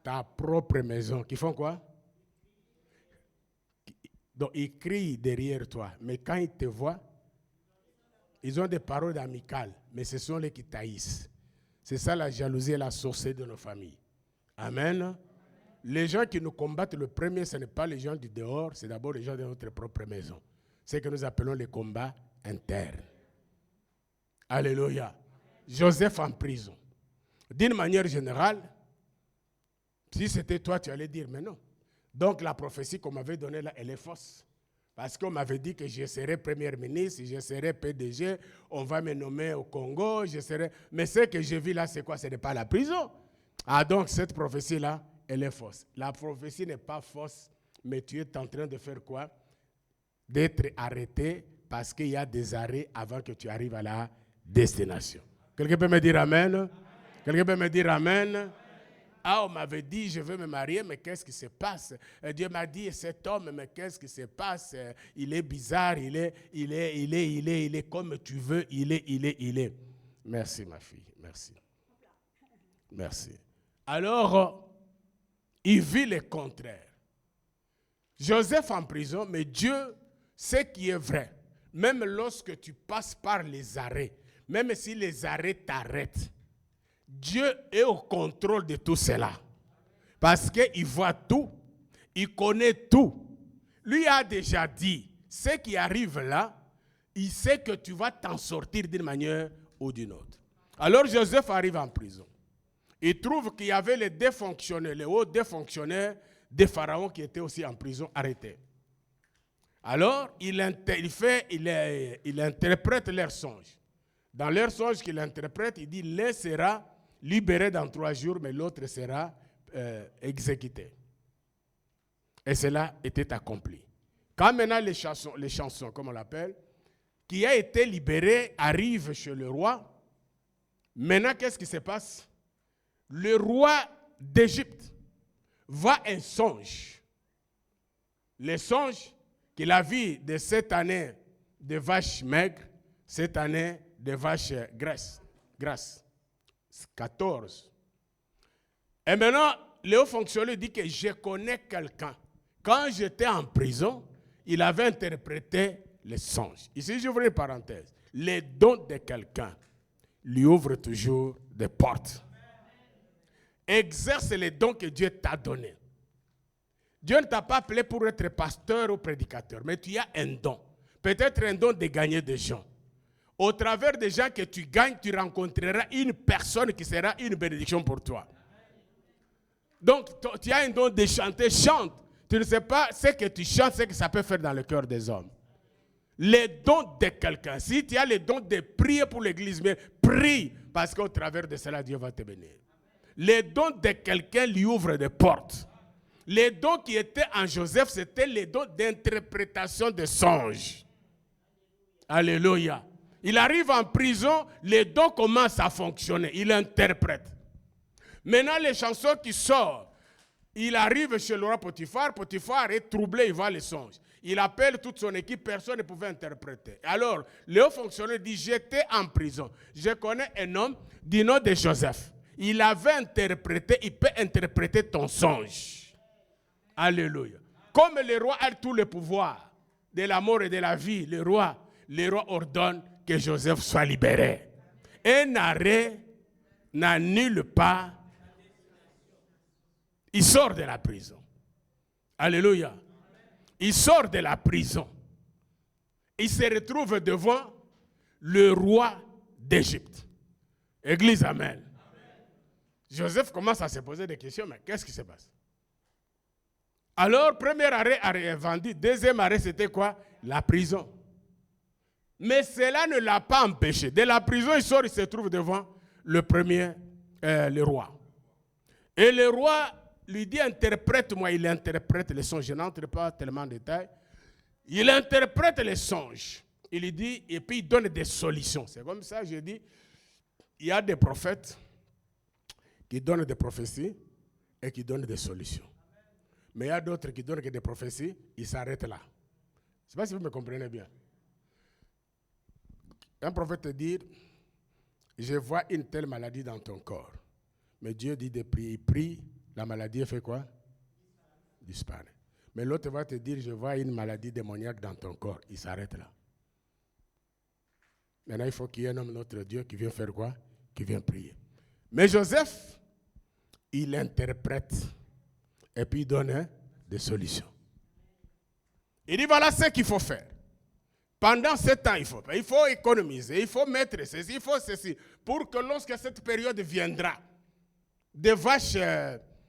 ta propre maison qui font quoi? Donc, ils crient derrière toi. Mais quand ils te voient, ils ont des paroles amicales. Mais ce sont les qui taillissent. C'est ça la jalousie et la sorcellerie de nos familles. Amen. Les gens qui nous combattent, le premier, ce n'est pas les gens du dehors, c'est d'abord les gens de notre propre maison. C'est ce que nous appelons les combats internes. Alléluia. Joseph en prison. D'une manière générale, si c'était toi, tu allais dire, mais non. Donc la prophétie qu'on m'avait donnée là, elle est fausse. Parce qu'on m'avait dit que je serai premier ministre, je serai PDG, on va me nommer au Congo, je serai... Mais ce que je vis là, c'est quoi? Ce n'est pas la prison. Ah donc cette prophétie-là, elle est fausse. La prophétie n'est pas fausse, mais tu es en train de faire quoi? D'être arrêté parce qu'il y a des arrêts avant que tu arrives à la destination. Quelqu'un peut me dire amen? Amen. Quelqu'un peut me dire amen? Ah, on m'avait dit, je veux me marier, mais qu'est-ce qui se passe? Dieu m'a dit, cet homme, mais qu'est-ce qui se passe? Il est bizarre, il est comme tu veux, il est. Merci, ma fille, merci. Merci. Alors, il vit le contraire. Joseph en prison, mais Dieu sait qui est vrai. Même lorsque tu passes par les arrêts, même si les arrêts t'arrêtent, Dieu est au contrôle de tout cela. Parce qu'il voit tout, il connaît tout. Lui a déjà dit, ce qui arrive là, il sait que tu vas t'en sortir d'une manière ou d'une autre. Alors Joseph arrive en prison. Il trouve qu'il y avait les hauts défonctionnaires de Pharaon qui étaient aussi en prison arrêtés. Alors, il interprète leurs songes. Dans leurs songes qu'il interprète, il dit, l'un sera libéré dans 3 jours, mais l'autre sera exécuté. Et cela était accompli. Quand maintenant les chansons, comme on l'appelle, qui a été libéré, arrivent chez le roi, maintenant qu'est-ce qui se passe? Le roi d'Égypte voit un songe. Le songe qu'il a vu de cette année de vaches maigres, cette année de vaches grasses. 14. Et maintenant, le haut fonctionnaire dit que je connais quelqu'un. Quand j'étais en prison, il avait interprété les songes. Ici, j'ouvre une parenthèse. Les dons de quelqu'un lui ouvrent toujours des portes. Exerce les dons que Dieu t'a donnés. Dieu ne t'a pas appelé pour être pasteur ou prédicateur, mais tu as un don. Peut-être un don de gagner des gens. Au travers des gens que tu gagnes, tu rencontreras une personne qui sera une bénédiction pour toi. Donc, tu as un don de chanter, chante. Tu ne sais pas ce que tu chantes, ce que ça peut faire dans le cœur des hommes. Les dons de quelqu'un. Si tu as les dons de prier pour l'église, mais prie, parce qu'au travers de cela, Dieu va te bénir. Les dons de quelqu'un lui ouvrent des portes. Les dons qui étaient en Joseph, c'était les dons d'interprétation de songes. Alléluia. Il arrive en prison, les dons commencent à fonctionner. Il interprète. Maintenant, les chansons qui sortent, il arrive chez le roi Potiphar. Potiphar est troublé, il voit les songes. Il appelle toute son équipe, personne ne pouvait interpréter. Alors, le haut fonctionnaire dit, j'étais en prison. Je connais un homme du nom de Joseph. Il avait interprété, il peut interpréter ton songe. Alléluia. Comme le roi a tout le pouvoir de la mort et de la vie, le roi ordonne que Joseph soit libéré. Un arrêt n'annule pas. Il sort de la prison. Alléluia. Il sort de la prison. Il se retrouve devant le roi d'Égypte. Église, amen. Joseph commence à se poser des questions, mais qu'est-ce qui se passe? Alors, premier arrêt est vendu. Deuxième arrêt, c'était quoi? La prison. Mais cela ne l'a pas empêché. De la prison, il sort, il se trouve devant le roi. Et le roi lui dit, interprète-moi. Il interprète les songes. Je n'entre pas tellement en détail. Il interprète les songes. Il lui dit, et puis il donne des solutions. C'est comme ça, je dis, il y a des prophètes qui donnent des prophéties et qui donnent des solutions. Mais il y a d'autres qui donnent que des prophéties, ils s'arrêtent là. Je ne sais pas si vous me comprenez bien. Un prophète te dit, je vois une telle maladie dans ton corps. Mais Dieu dit de prier, il prie, la maladie fait quoi? Disparaît. Mais l'autre va te dire, je vois une maladie démoniaque dans ton corps. Il s'arrête là. Maintenant, il faut qu'il y ait un homme, notre Dieu, qui vient faire quoi? Qui vient prier. Mais Joseph, il interprète et puis il donne des solutions. Il dit, voilà ce qu'il faut faire. Pendant ce temps, il faut économiser, il faut mettre ceci, il faut ceci, pour que lorsque cette période viendra, des vaches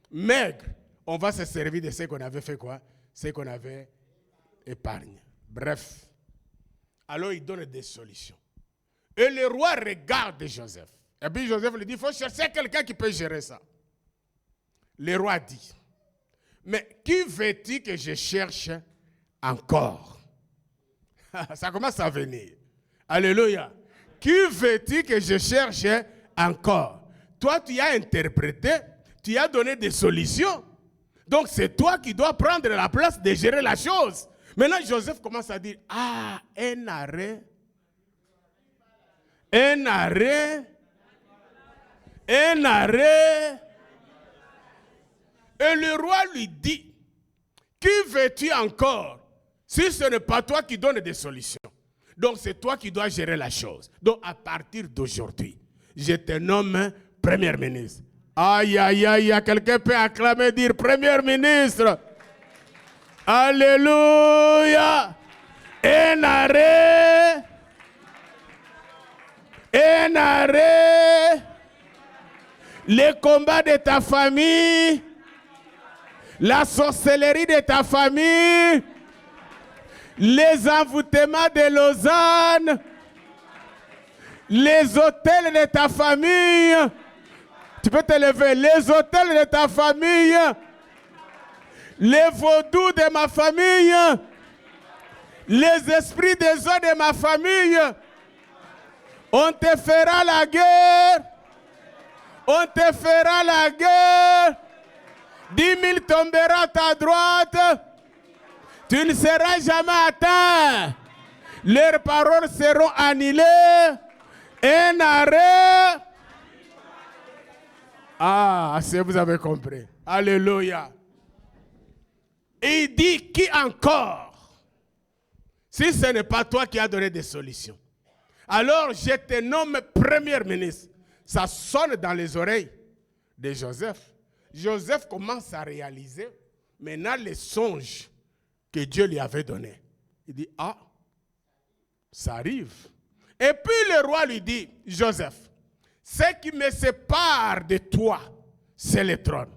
maigres, on va se servir de ce qu'on avait fait quoi? Ce qu'on avait épargné. Bref. Alors il donne des solutions. Et le roi regarde Joseph. Et puis Joseph lui dit, il faut chercher quelqu'un qui peut gérer ça. Le roi dit, mais qui veux-tu que je cherche encore? Ça commence à venir. Alléluia. Qui veux-tu que je cherche encore? Toi, tu as interprété, tu as donné des solutions. Donc, c'est toi qui dois prendre la place de gérer la chose. Maintenant, Joseph commence à dire, ah, un arrêt. Un arrêt. Un arrêt. Et le roi lui dit, qui veux-tu encore? Si ce n'est pas toi qui donnes des solutions. Donc, c'est toi qui dois gérer la chose. Donc, à partir d'aujourd'hui, je te nomme Premier ministre. Aïe, aïe, aïe, quelqu'un peut acclamer, dire Premier ministre. Alléluia. Un arrêt. Un arrêt. Les combats de ta famille. La sorcellerie de ta famille. Les envoûtements de Lausanne. Les hôtels de ta famille. Tu peux te lever. Les hôtels de ta famille. Les vaudous de ma famille. Les esprits des eaux de ma famille. On te fera la guerre. On te fera la guerre. 10 000 tomberont à ta droite. Tu ne seras jamais atteint. Leurs paroles seront annulées. Un arrêt. Ah, si vous avez compris. Alléluia. Et il dit, qui encore? Si ce n'est pas toi qui as donné des solutions. Alors, je te nomme Premier ministre. Ça sonne dans les oreilles de Joseph. Joseph commence à réaliser maintenant les songes que Dieu lui avait donnés. Il dit, ah, ça arrive. Et puis le roi lui dit, Joseph, ce qui me sépare de toi, c'est le trône.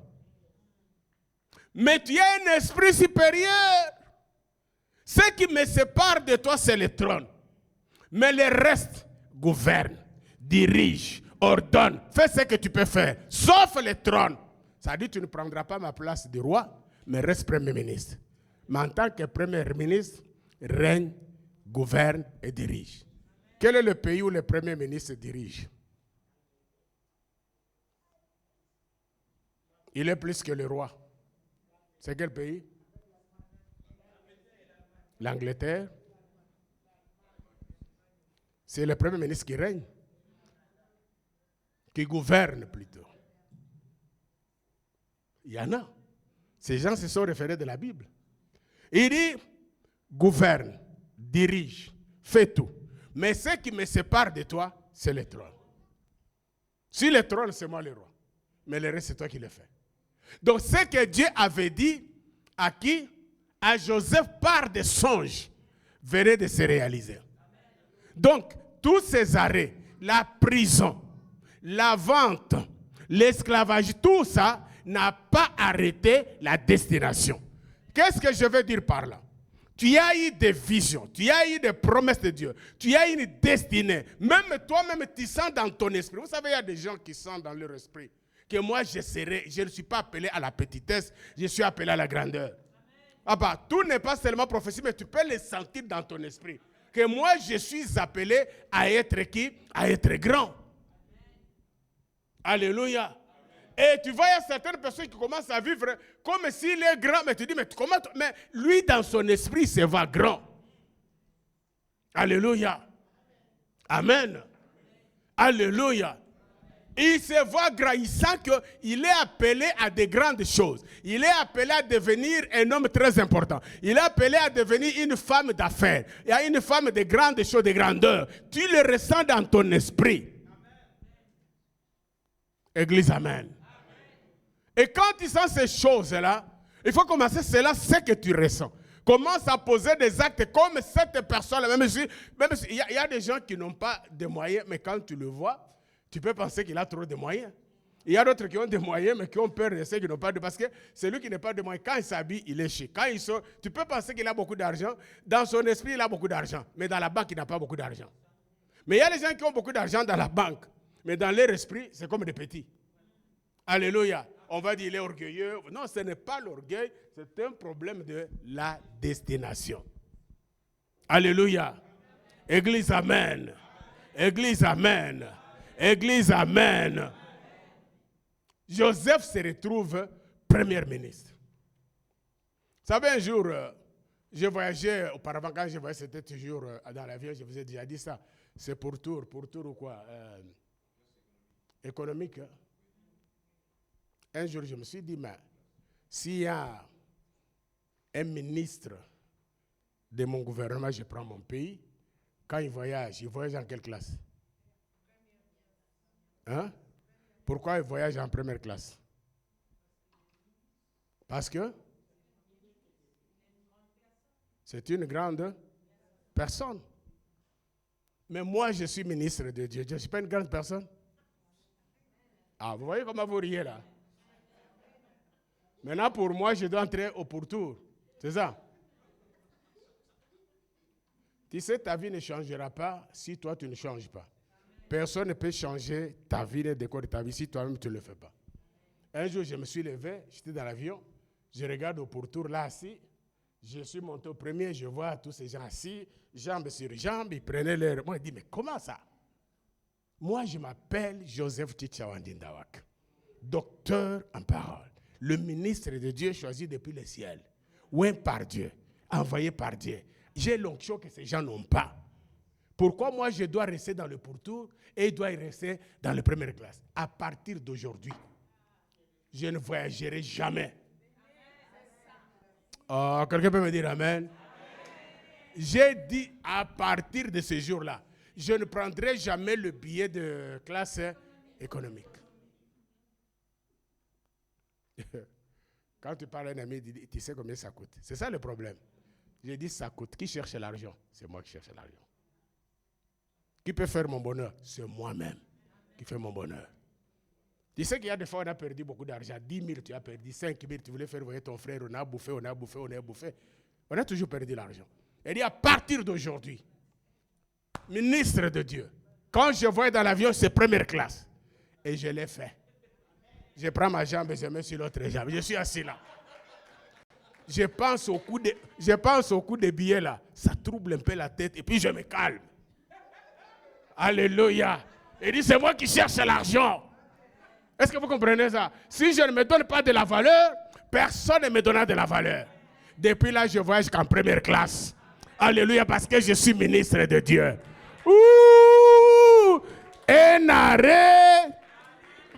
Mais tu as un esprit supérieur. Ce qui me sépare de toi, c'est le trône. Mais le reste gouverne, dirige, ordonne, fais ce que tu peux faire, sauf le trône. Ça dit, tu ne prendras pas ma place de roi, mais reste Premier ministre. Mais en tant que Premier ministre, règne, gouverne et dirige. Quel est le pays où le Premier ministre dirige? Il est plus que le roi. C'est quel pays? L'Angleterre. C'est le Premier ministre qui règne, qui gouverne plutôt. Il y en a. Ces gens se sont référés de la Bible. Il dit, gouverne, dirige, fais tout. Mais ce qui me sépare de toi, c'est le trône. Sur le trône, c'est moi le roi. Mais le reste, c'est toi qui le fais. Donc, ce que Dieu avait dit à qui? À Joseph par des songes, venait de se réaliser. Donc, tous ces arrêts, la prison, la vente, l'esclavage, tout ça n'a pas arrêté la destination. Qu'est-ce que je veux dire par là? Tu as eu des visions, tu as eu des promesses de Dieu, tu as une destinée. Même toi-même, tu sens dans ton esprit. Vous savez, il y a des gens qui sentent dans leur esprit que moi, je ne suis pas appelé à la petitesse, je suis appelé à la grandeur. Ah bah, tout n'est pas seulement prophétie, mais tu peux le sentir dans ton esprit. Que moi, je suis appelé à être qui? À être grand. Alléluia. Et tu vois, il y a certaines personnes qui commencent à vivre comme s'il est grand. Mais tu dis, mais comment? Mais lui, dans son esprit, il se voit grand. Alléluia. Amen. Alléluia. Il se voit grand. Il sent qu'il est appelé à des grandes choses. Il est appelé à devenir un homme très important. Il est appelé à devenir une femme d'affaires. Il y a une femme de grandes choses, de grandeur. Tu le ressens dans ton esprit. Église, amen. Et quand tu sens ces choses-là, il faut commencer, c'est là ce que tu ressens. Commence à poser des actes comme cette personne-là. Même si il y a des gens qui n'ont pas de moyens, mais quand tu le vois, tu peux penser qu'il a trop de moyens. Il y a d'autres qui ont des moyens, mais qui ont peur de ceux qui n'ont pas de... Parce que celui qui n'a pas de moyens, quand il s'habille, il est chic. Quand il sort, tu peux penser qu'il a beaucoup d'argent. Dans son esprit, il a beaucoup d'argent. Mais dans la banque, il n'a pas beaucoup d'argent. Mais il y a des gens qui ont beaucoup d'argent dans la banque. Mais dans leur esprit, c'est comme des petits. Alléluia. On va dire, il est orgueilleux. Non, ce n'est pas l'orgueil, c'est un problème de la destination. Alléluia. Église, amen. Église, amen. Église, amen. Joseph se retrouve premier ministre. Vous savez, un jour, je voyageais, auparavant, quand je voyageais, c'était toujours dans l'avion, je vous ai déjà dit ça. C'est pour tour ou quoi? Économique. Hein? Un jour, je me suis dit, mais s'il y a un ministre de mon gouvernement, je prends mon pays, quand il voyage en quelle classe? Hein? Pourquoi il voyage en première classe? Parce que c'est une grande personne. Mais moi, je suis ministre de Dieu. Je ne suis pas une grande personne. Ah, vous voyez comment vous riez là? Maintenant, pour moi, je dois entrer au pourtour. C'est ça? Tu sais, ta vie ne changera pas si toi, tu ne changes pas. Personne ne peut changer ta vie, le décor de ta vie, si toi-même, tu ne le fais pas. Un jour, je me suis levé, j'étais dans l'avion, je regarde au pourtour, là, assis. Je suis monté au premier, je vois tous ces gens assis, jambes sur jambes, ils prenaient leur... Moi, je dis, mais comment ça? Moi, je m'appelle Joseph Tchawandindawak, docteur en parole. Le ministre de Dieu choisi depuis le ciel, oint par Dieu, envoyé par Dieu. J'ai l'onction que ces gens n'ont pas. Pourquoi moi je dois rester dans le pourtour et il doit rester dans la première classe? À partir d'aujourd'hui, je ne voyagerai jamais. Oh, quelqu'un peut me dire amen? J'ai dit à partir de ce jour-là, je ne prendrai jamais le billet de classe économique. Quand tu parles à un ami, tu sais combien ça coûte. C'est ça le problème. J'ai dit ça coûte. Qui cherche l'argent? C'est moi qui cherche l'argent. Qui peut faire mon bonheur? C'est moi-même qui fait mon bonheur. Tu sais qu'il y a des fois, on a perdu beaucoup d'argent. 10 000, tu as perdu. 5 000, tu voulais faire voyer ton frère. On a bouffé. On a toujours perdu l'argent. Elle dit à partir d'aujourd'hui, ministre de Dieu, quand je voyais dans l'avion, c'est première classe. Et je l'ai fait. Je prends ma jambe et je mets sur l'autre jambe. Je suis assis là. Je pense au coup de billets là. Ça trouble un peu la tête et puis je me calme. Alléluia. Il dit, c'est moi qui cherche l'argent. Est-ce que vous comprenez ça? Si je ne me donne pas de la valeur, personne ne me donnera de la valeur. Depuis là, je voyage qu'en première classe. Alléluia, parce que je suis ministre de Dieu. Ouh! Un arrêt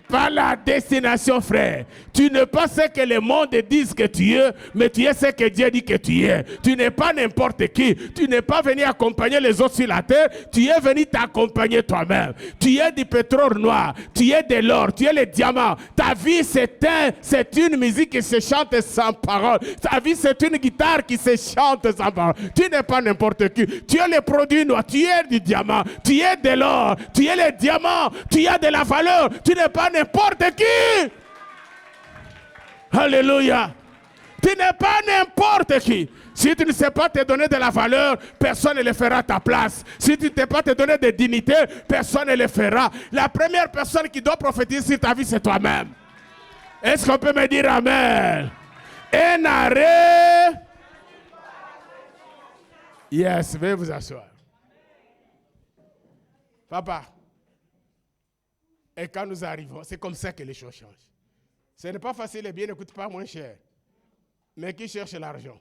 pas la destination, frère. Tu n'es pas ce que le monde dit que tu es, mais tu es ce que Dieu dit que tu es. Tu n'es pas n'importe qui. Tu n'es pas venu accompagner les autres sur la terre. Tu es venu t'accompagner toi-même. Tu es du pétrole noir. Tu es de l'or. Tu es le diamant. Ta vie, c'est une musique qui se chante sans parole. Ta vie, c'est une guitare qui se chante sans parole. Tu n'es pas n'importe qui. Tu es le produit noir. Tu es du diamant. Tu es de l'or. Tu es le diamant. Tu as de la valeur. Tu n'es pas n'importe qui. Alléluia. Tu n'es pas n'importe qui. Si tu ne sais pas te donner de la valeur, personne ne le fera à ta place. Si tu ne sais pas te donner de dignité, personne ne le fera. La première personne qui doit prophétiser sur ta vie, c'est toi-même. Est-ce qu'on peut me dire amen? Un arrêt. Yes, veuillez vous asseoir. Papa. Et quand nous arrivons, c'est comme ça que les choses changent. Ce n'est pas facile, les biens ne coûtent pas moins cher. Mais qui cherche l'argent?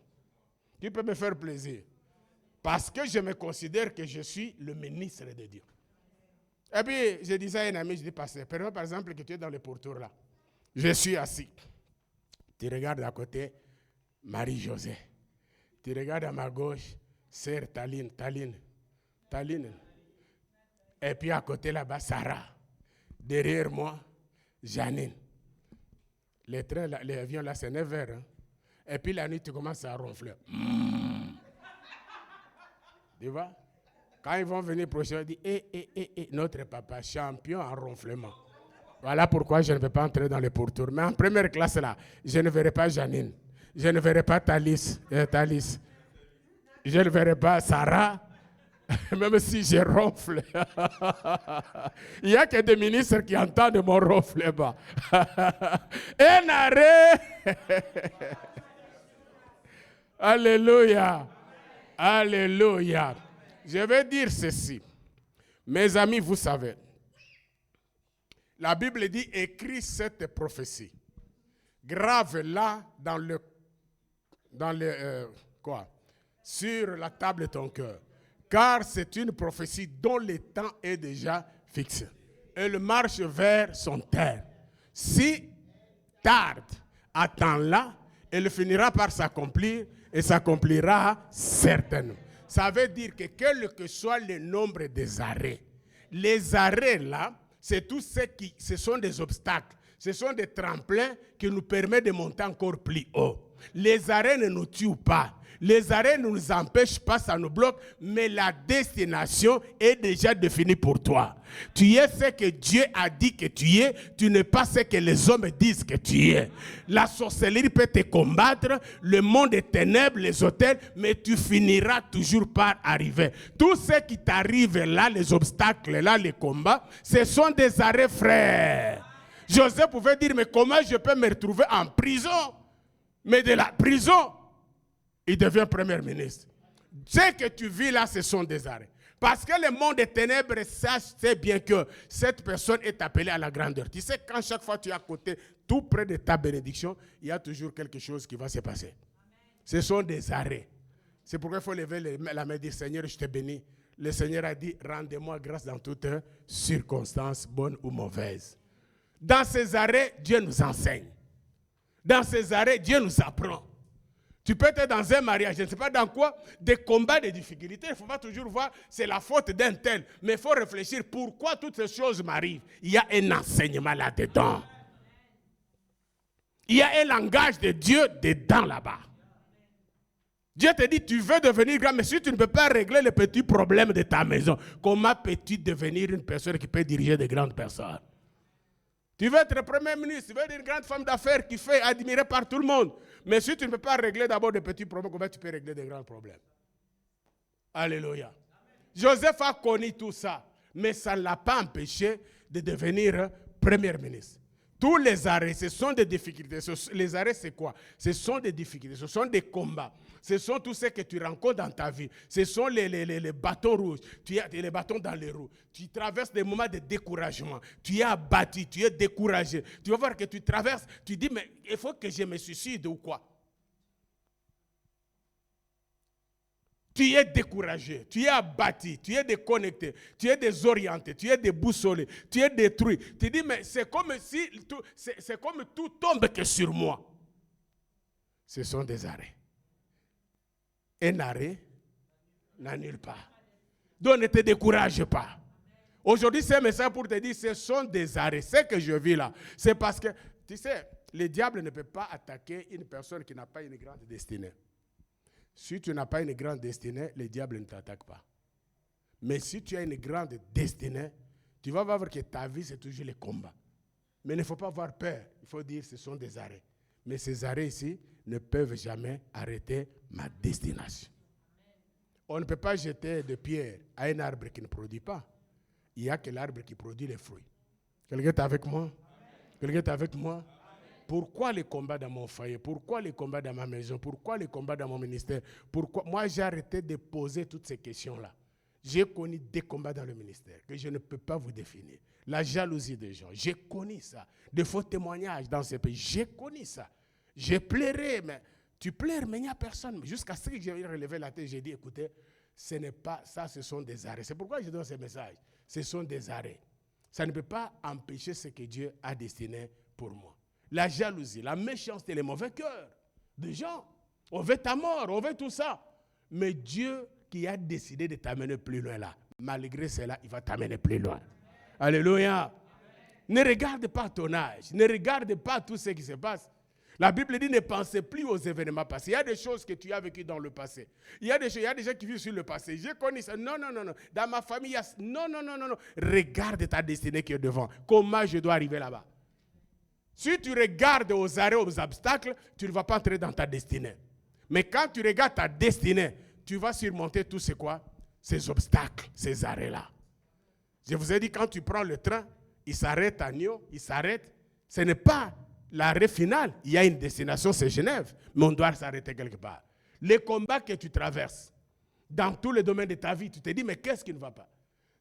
Qui peut me faire plaisir? Parce que je me considère que je suis le ministre de Dieu. Et puis, je disais à un ami, je dis, pasteur, par exemple, que tu es dans le pourtour là. Je suis assis. Tu regardes à côté, Marie-Josée. Tu regardes à ma gauche, sœur Taline. Et puis à côté là-bas, Sarah. Derrière moi, Janine. L'avion là, c'est 9 heures. Hein? Et puis la nuit, tu commences à ronfler. Tu vois? Quand ils vont venir prochainement, ils disent, notre papa, champion en ronflement. Voilà pourquoi je ne vais pas entrer dans les pourtours. Mais en première classe là, je ne verrai pas Janine. Je ne verrai pas Thalys. Je ne verrai pas Sarah. Même si je ronfle. Il n'y a que des ministres qui entendent mon ronflement. Un arrêt. Alléluia. Alléluia. Je vais dire ceci. Mes amis, vous savez, la Bible dit, écris cette prophétie. Grave-la sur la table de ton cœur. Car c'est une prophétie dont le temps est déjà fixé. Elle marche vers son terme. Si tarde, attends-la, elle finira par s'accomplir et s'accomplira certainement. Ça veut dire que quel que soit le nombre des arrêts, les arrêts là, c'est tout ce sont des obstacles. Ce sont des tremplins qui nous permettent de monter encore plus haut. Les arrêts ne nous tuent pas. Les arrêts ne nous empêchent pas, ça nous bloque, mais la destination est déjà définie pour toi. Tu es ce que Dieu a dit que tu es, tu n'es pas ce que les hommes disent que tu es. La sorcellerie peut te combattre, le monde des ténèbres, les hôtels, mais tu finiras toujours par arriver. Tout ce qui t'arrive là, les obstacles là, les combats, ce sont des arrêts, frères. Joseph pouvait dire, mais comment je peux me retrouver en prison? Mais de la prison, il devient premier ministre. Ce que tu vis là, ce sont des arrêts. Parce que le monde des ténèbres sait bien que cette personne est appelée à la grandeur. Tu sais, quand chaque fois tu es à côté, tout près de ta bénédiction, il y a toujours quelque chose qui va se passer. Ce sont des arrêts. C'est pourquoi il faut lever la main et dire, Seigneur, je te bénis. Le Seigneur a dit, rendez-moi grâce dans toutes circonstances, bonnes ou mauvaises. Dans ces arrêts, Dieu nous enseigne. Dans ces arrêts, Dieu nous apprend. Tu peux être dans un mariage, je ne sais pas dans quoi, des combats, des difficultés. Il ne faut pas toujours voir, c'est la faute d'un tel. Mais il faut réfléchir, pourquoi toutes ces choses m'arrivent? Il y a un enseignement là-dedans. Il y a un langage de Dieu dedans là-bas. Dieu te dit, tu veux devenir grand, mais si tu ne peux pas régler les petits problèmes de ta maison, comment peux-tu devenir une personne qui peut diriger de grandes personnes? Tu veux être premier ministre, tu veux être une grande femme d'affaires qui fait admirer par tout le monde. Mais si tu ne peux pas régler d'abord des petits problèmes, comment tu peux régler des grands problèmes? Alléluia. Joseph a connu tout ça, mais ça ne l'a pas empêché de devenir premier ministre. Tous les arrêts, ce sont des difficultés. Les arrêts, c'est quoi? Ce sont des difficultés, ce sont des combats. Ce sont tous ceux que tu rencontres dans ta vie. Ce sont les bâtons rouges. Tu as les bâtons dans les roues. Tu traverses des moments de découragement. Tu es abattu, tu es découragé. Tu vas voir que tu traverses, tu dis, mais il faut que je me suicide ou quoi? tu es découragé, tu es abattu, tu es déconnecté, tu es désorienté, tu es déboussolé, tu es détruit. Tu dis, mais c'est comme si c'est comme tout tombe que sur moi. Ce sont des arrêts. Un arrêt n'annule pas. Donc ne te décourage pas. Aujourd'hui, c'est un message pour te dire, ce sont des arrêts. Ce que je vis là, c'est parce que, tu sais, le diable ne peut pas attaquer une personne qui n'a pas une grande destinée. Si tu n'as pas une grande destinée, le diable ne t'attaque pas. Mais si tu as une grande destinée, tu vas voir que ta vie, c'est toujours les combats. Mais il ne faut pas avoir peur. Il faut dire que ce sont des arrêts. Mais ces arrêts ici ne peuvent jamais arrêter ma destination. On ne peut pas jeter de pierre à un arbre qui ne produit pas. Il n'y a que l'arbre qui produit les fruits. Quelqu'un est avec moi? Quelqu'un est avec moi? Pourquoi les combats dans mon foyer? Pourquoi les combats dans ma maison? Pourquoi les combats dans mon ministère? Pourquoi? Moi, j'ai arrêté de poser toutes ces questions-là. J'ai connu des combats dans le ministère que je ne peux pas vous définir. La jalousie des gens, j'ai connu ça. De faux témoignages dans ces pays, j'ai connu ça. J'ai pleuré, mais tu pleures, mais il n'y a personne. Jusqu'à ce que j'ai relevé la tête, j'ai dit, écoutez, ce n'est pas ça, ce sont des arrêts. C'est pourquoi je donne ces messages. Ce sont des arrêts. Ça ne peut pas empêcher ce que Dieu a destiné pour moi. La jalousie, la méchanceté, les mauvais cœurs des gens. On veut ta mort, on veut tout ça. Mais Dieu qui a décidé de t'amener plus loin là, malgré cela, il va t'amener plus loin. Alléluia. Ne regarde pas ton âge, ne regarde pas tout ce qui se passe. La Bible dit ne pensez plus aux événements passés. Il y a des choses que tu as vécues dans le passé. Il y a des gens qui vivent sur le passé. J'ai connu ça. Non. Dans ma famille, il y a... Non. Regarde ta destinée qui est devant. Comment je dois arriver là-bas? Si tu regardes aux arrêts, aux obstacles, tu ne vas pas entrer dans ta destinée. Mais quand tu regardes ta destinée, tu vas surmonter tous ces quoi? Ces obstacles, ces arrêts-là. Je vous ai dit, quand tu prends le train, il s'arrête à Nyon, il s'arrête. Ce n'est pas l'arrêt final. Il y a une destination, c'est Genève. Mais on doit s'arrêter quelque part. Les combats que tu traverses, dans tous les domaines de ta vie, tu te dis, mais qu'est-ce qui ne va pas?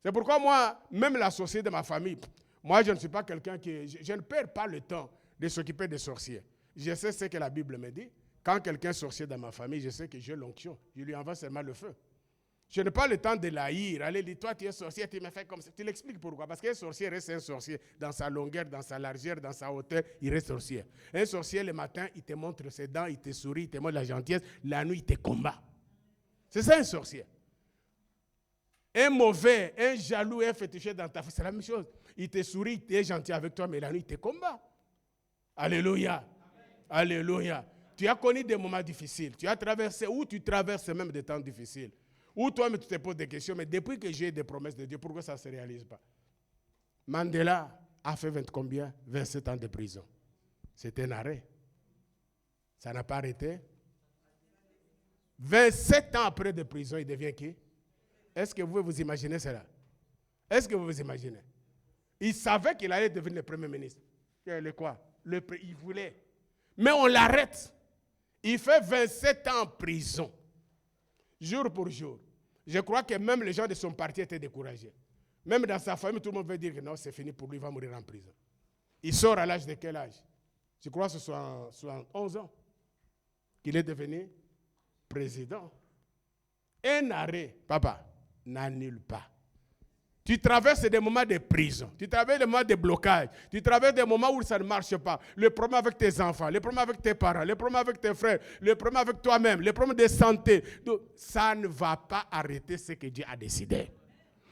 C'est pourquoi moi, même l'associé de ma famille, moi, je ne suis pas quelqu'un qui... Je ne perds pas le temps de s'occuper des sorciers. Je sais ce que la Bible me dit. Quand quelqu'un est sorcier dans ma famille, je sais que j'ai l'onction. Je lui envoie seulement le feu. Je n'ai pas le temps de l'haïr. Allez, dis, toi, tu es sorcier, tu me fais comme ça. Tu l'expliques pourquoi. Parce qu'un sorcier reste un sorcier. Dans sa longueur, dans sa largeur, dans sa hauteur, il reste sorcier. Un sorcier, le matin, il te montre ses dents, il te sourit, il te montre la gentillesse. La nuit, il te combat. C'est ça un sorcier. Un mauvais, un jaloux, un féticheur dans ta vie, c'est la même chose. Il te sourit, il est gentil avec toi, mais la nuit, il te combat. Alléluia. Alléluia. Tu as connu des moments difficiles. Tu as traversé, ou tu traverses même des temps difficiles. Ou toi-même, tu te poses des questions, mais depuis que j'ai des promesses de Dieu, pourquoi ça ne se réalise pas? Mandela a fait 20 combien? 27 ans de prison. C'est un arrêt. Ça n'a pas arrêté. 27 ans après de prison, il devient qui? Est-ce que vous pouvez vous imaginer cela? Est-ce que vous vous imaginez? Il savait qu'il allait devenir le Premier ministre. Le quoi? Il voulait. Mais on l'arrête. Il fait 27 ans en prison. Jour pour jour. Je crois que même les gens de son parti étaient découragés. Même dans sa famille, tout le monde veut dire que non, c'est fini pour lui, il va mourir en prison. Il sort à l'âge de quel âge? Je crois que ce soit 11 ans qu'il est devenu président. Un arrêt, papa, n'annule pas. Tu traverses des moments de prison, tu traverses des moments de blocage, tu traverses des moments où ça ne marche pas. Le problème avec tes enfants, le problème avec tes parents, le problème avec tes frères, le problème avec toi-même, le problème de santé. Donc, ça ne va pas arrêter ce que Dieu a décidé.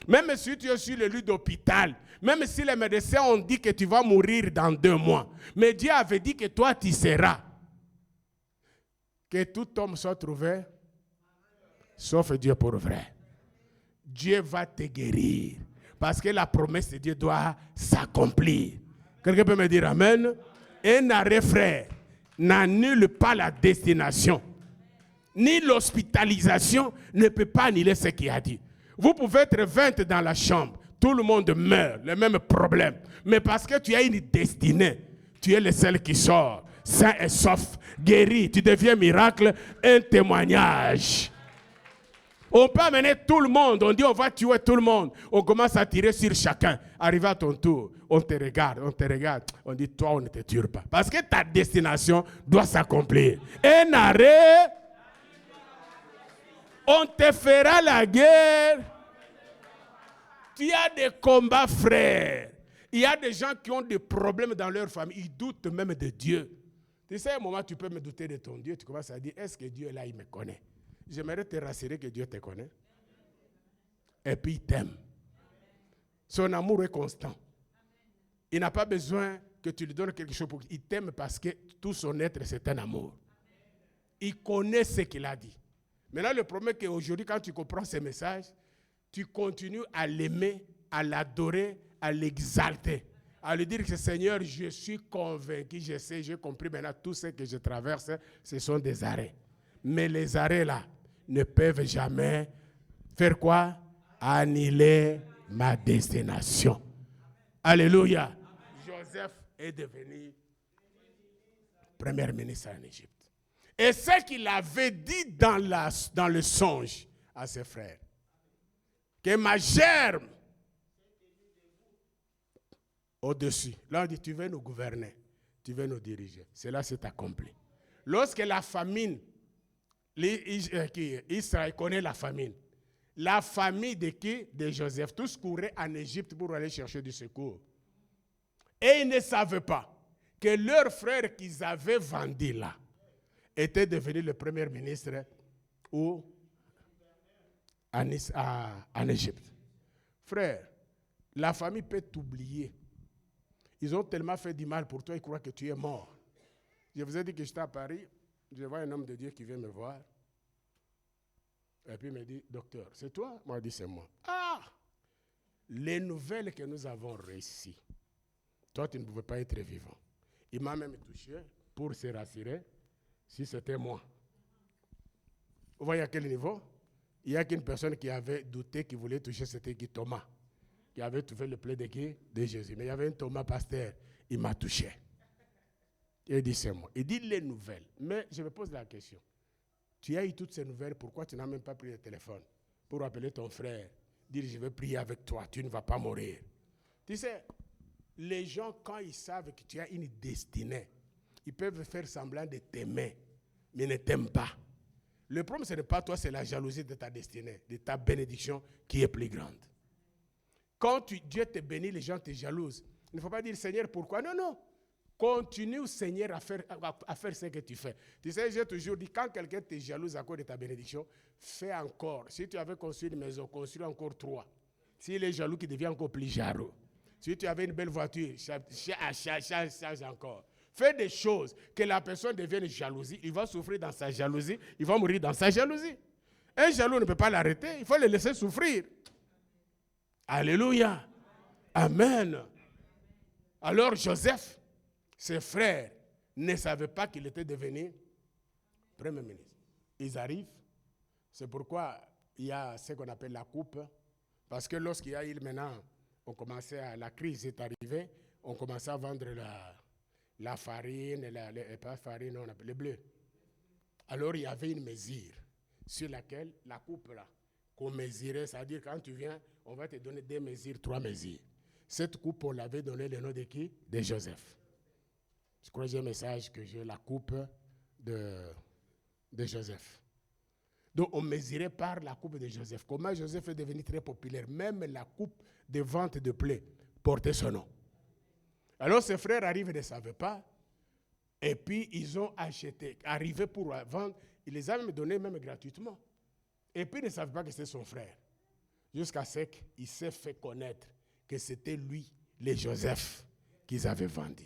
Même si tu es sur le lit d'hôpital, même si les médecins ont dit que tu vas mourir dans 2 mois, mais Dieu avait dit que toi tu seras. Que tout homme soit trouvé, sauf Dieu pour vrai. Dieu va te guérir. Parce que la promesse de Dieu doit s'accomplir. Quelqu'un peut me dire amen? Un arrêt, frère, n'annule pas la destination. Ni l'hospitalisation ne peut pas annuler ce qu'il a dit. Vous pouvez être 20 dans la chambre. Tout le monde meurt, le même problème. Mais parce que tu as une destinée, tu es le seul qui sort, sain et sauf, guéri. Tu deviens miracle, un témoignage. On peut amener tout le monde, on dit on va tuer tout le monde. On commence à tirer sur chacun. Arrivé à ton tour, on te regarde. On dit toi on ne te tue pas. Parce que ta destination doit s'accomplir. Un arrêt On te fera la guerre. Tu as des combats, frère. Il y a des gens qui ont des problèmes dans leur famille. Ils doutent même de Dieu. Tu sais, à un moment, tu peux me douter de ton Dieu. Tu commences à dire, est-ce que Dieu est là, il me connaît? J'aimerais te rassurer que Dieu te connaît. Et puis, il t'aime. Son amour est constant. Il n'a pas besoin que tu lui donnes quelque chose pour qu'il t'aime parce que tout son être, c'est un amour. Il connaît ce qu'il a dit. Maintenant, le problème est qu'aujourd'hui, quand tu comprends ces messages, tu continues à l'aimer, à l'adorer, à l'exalter, à lui dire que Seigneur, je suis convaincu, je sais, j'ai compris maintenant tout ce que je traverse, ce sont des arrêts. Mais les arrêts là ne peuvent jamais faire quoi? Annuler ma destination. Alléluia. Joseph est devenu premier ministre en Égypte. Et ce qu'il avait dit dans le songe à ses frères, que ma germe au-dessus. Là, on dit, tu veux nous gouverner, tu veux nous diriger. Cela s'est accompli. Lorsque la famine, Israël connaît la famine, la famille de qui? De Joseph. Tous couraient en Égypte pour aller chercher du secours. Et ils ne savaient pas que leur frère qu'ils avaient vendu là était devenu le premier ministre en Égypte. Frère, la famille peut t'oublier. Ils ont tellement fait du mal pour toi, ils croient que tu es mort. Je vous ai dit que j'étais à Paris, je vois un homme de Dieu qui vient me voir. Et puis il me dit, docteur, c'est toi? Moi, je dis, c'est moi. Ah! Les nouvelles que nous avons réussies, toi, tu ne pouvais pas être vivant. Il m'a même touché pour se rassurer si c'était moi. Vous voyez à quel niveau? Il n'y a qu'une personne qui avait douté, qui voulait toucher, c'était qui? Thomas, qui avait trouvé le plaid de qui? De Jésus. Mais il y avait un Thomas pasteur, il m'a touché. Il dit, c'est moi. Il dit les nouvelles. Mais je me pose la question. Tu as eu toutes ces nouvelles, pourquoi tu n'as même pas pris le téléphone pour appeler ton frère, dire je vais prier avec toi, tu ne vas pas mourir. Tu sais, les gens, quand ils savent que tu as une destinée, ils peuvent faire semblant de t'aimer, mais ne t'aiment pas. Le problème, ce n'est pas toi, c'est la jalousie de ta destinée, de ta bénédiction qui est plus grande. Quand Dieu te bénit, les gens te jalousent. Il ne faut pas dire, Seigneur, pourquoi? Non, non. Continue, Seigneur, à faire ce que tu fais. Tu sais, j'ai toujours dit, quand quelqu'un te jalouse à cause de ta bénédiction, fais encore. Si tu avais construit une maison, construis encore 3. S'il est jaloux, qui devient encore plus jaloux. Si tu avais une belle voiture, change encore. Fais des choses que la personne devienne jalousie. Il va souffrir dans sa jalousie. Il va mourir dans sa jalousie. Un jaloux ne peut pas l'arrêter. Il faut le laisser souffrir. Alléluia. Amen. Alors Joseph, ses frères ne savaient pas qu'il était devenu premier ministre. Ils arrivent. C'est pourquoi il y a ce qu'on appelle la coupe. Parce que lorsqu'il y a eu maintenant, la crise est arrivée, on commençait à vendre la farine, pas farine, non, le bleu. Alors il y avait une mesure sur laquelle la coupe là, qu'on mesurait, c'est-à-dire quand tu viens, on va te donner 2 mesures, 3 mesures. Cette coupe, on l'avait donné le nom de qui? De Joseph. Je crois que j'ai un message que j'ai la coupe de Joseph. Donc on mesurait par la coupe de Joseph. Comment Joseph est devenu très populaire. Même la coupe de vente de blé portait son nom. Alors ses frères arrivent, ils ne savaient pas. Et puis ils ont acheté, arrivé pour vendre. Il les a même donnés même gratuitement. Et puis ils ne savaient pas que c'était son frère. Jusqu'à ce qu'il s'est fait connaître que c'était lui, les Joseph, qu'ils avaient vendu.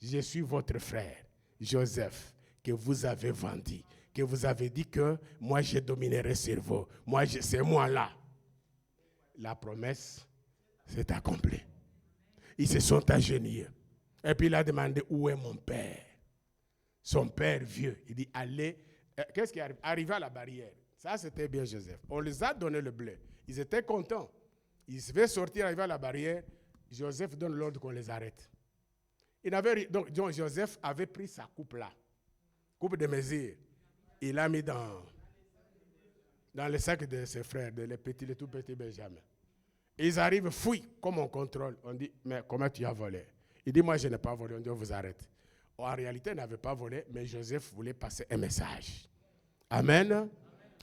Je suis votre frère, Joseph, que vous avez vendu, que vous avez dit que moi je dominerai sur vous. C'est moi là. La promesse s'est accomplie. Ils se sont agenouillés. Et puis il a demandé où est mon père. Son père vieux. Il dit allez. Qu'est-ce qui arrive? Arrivé à la barrière. Ça c'était bien Joseph. On les a donné le blé. Ils étaient contents. Ils devaient sortir, arriver à la barrière. Joseph donne l'ordre qu'on les arrête. Donc Joseph avait pris sa coupe là, coupe de mesure. Il l'a mis dans le sac de ses frères, les tout petits Benjamin. Ils arrivent, fouillent, comme on contrôle. On dit, mais comment tu as volé? Il dit, moi je n'ai pas volé, on dit, on vous arrête. En réalité, il n'avait pas volé, mais Joseph voulait passer un message. Amen.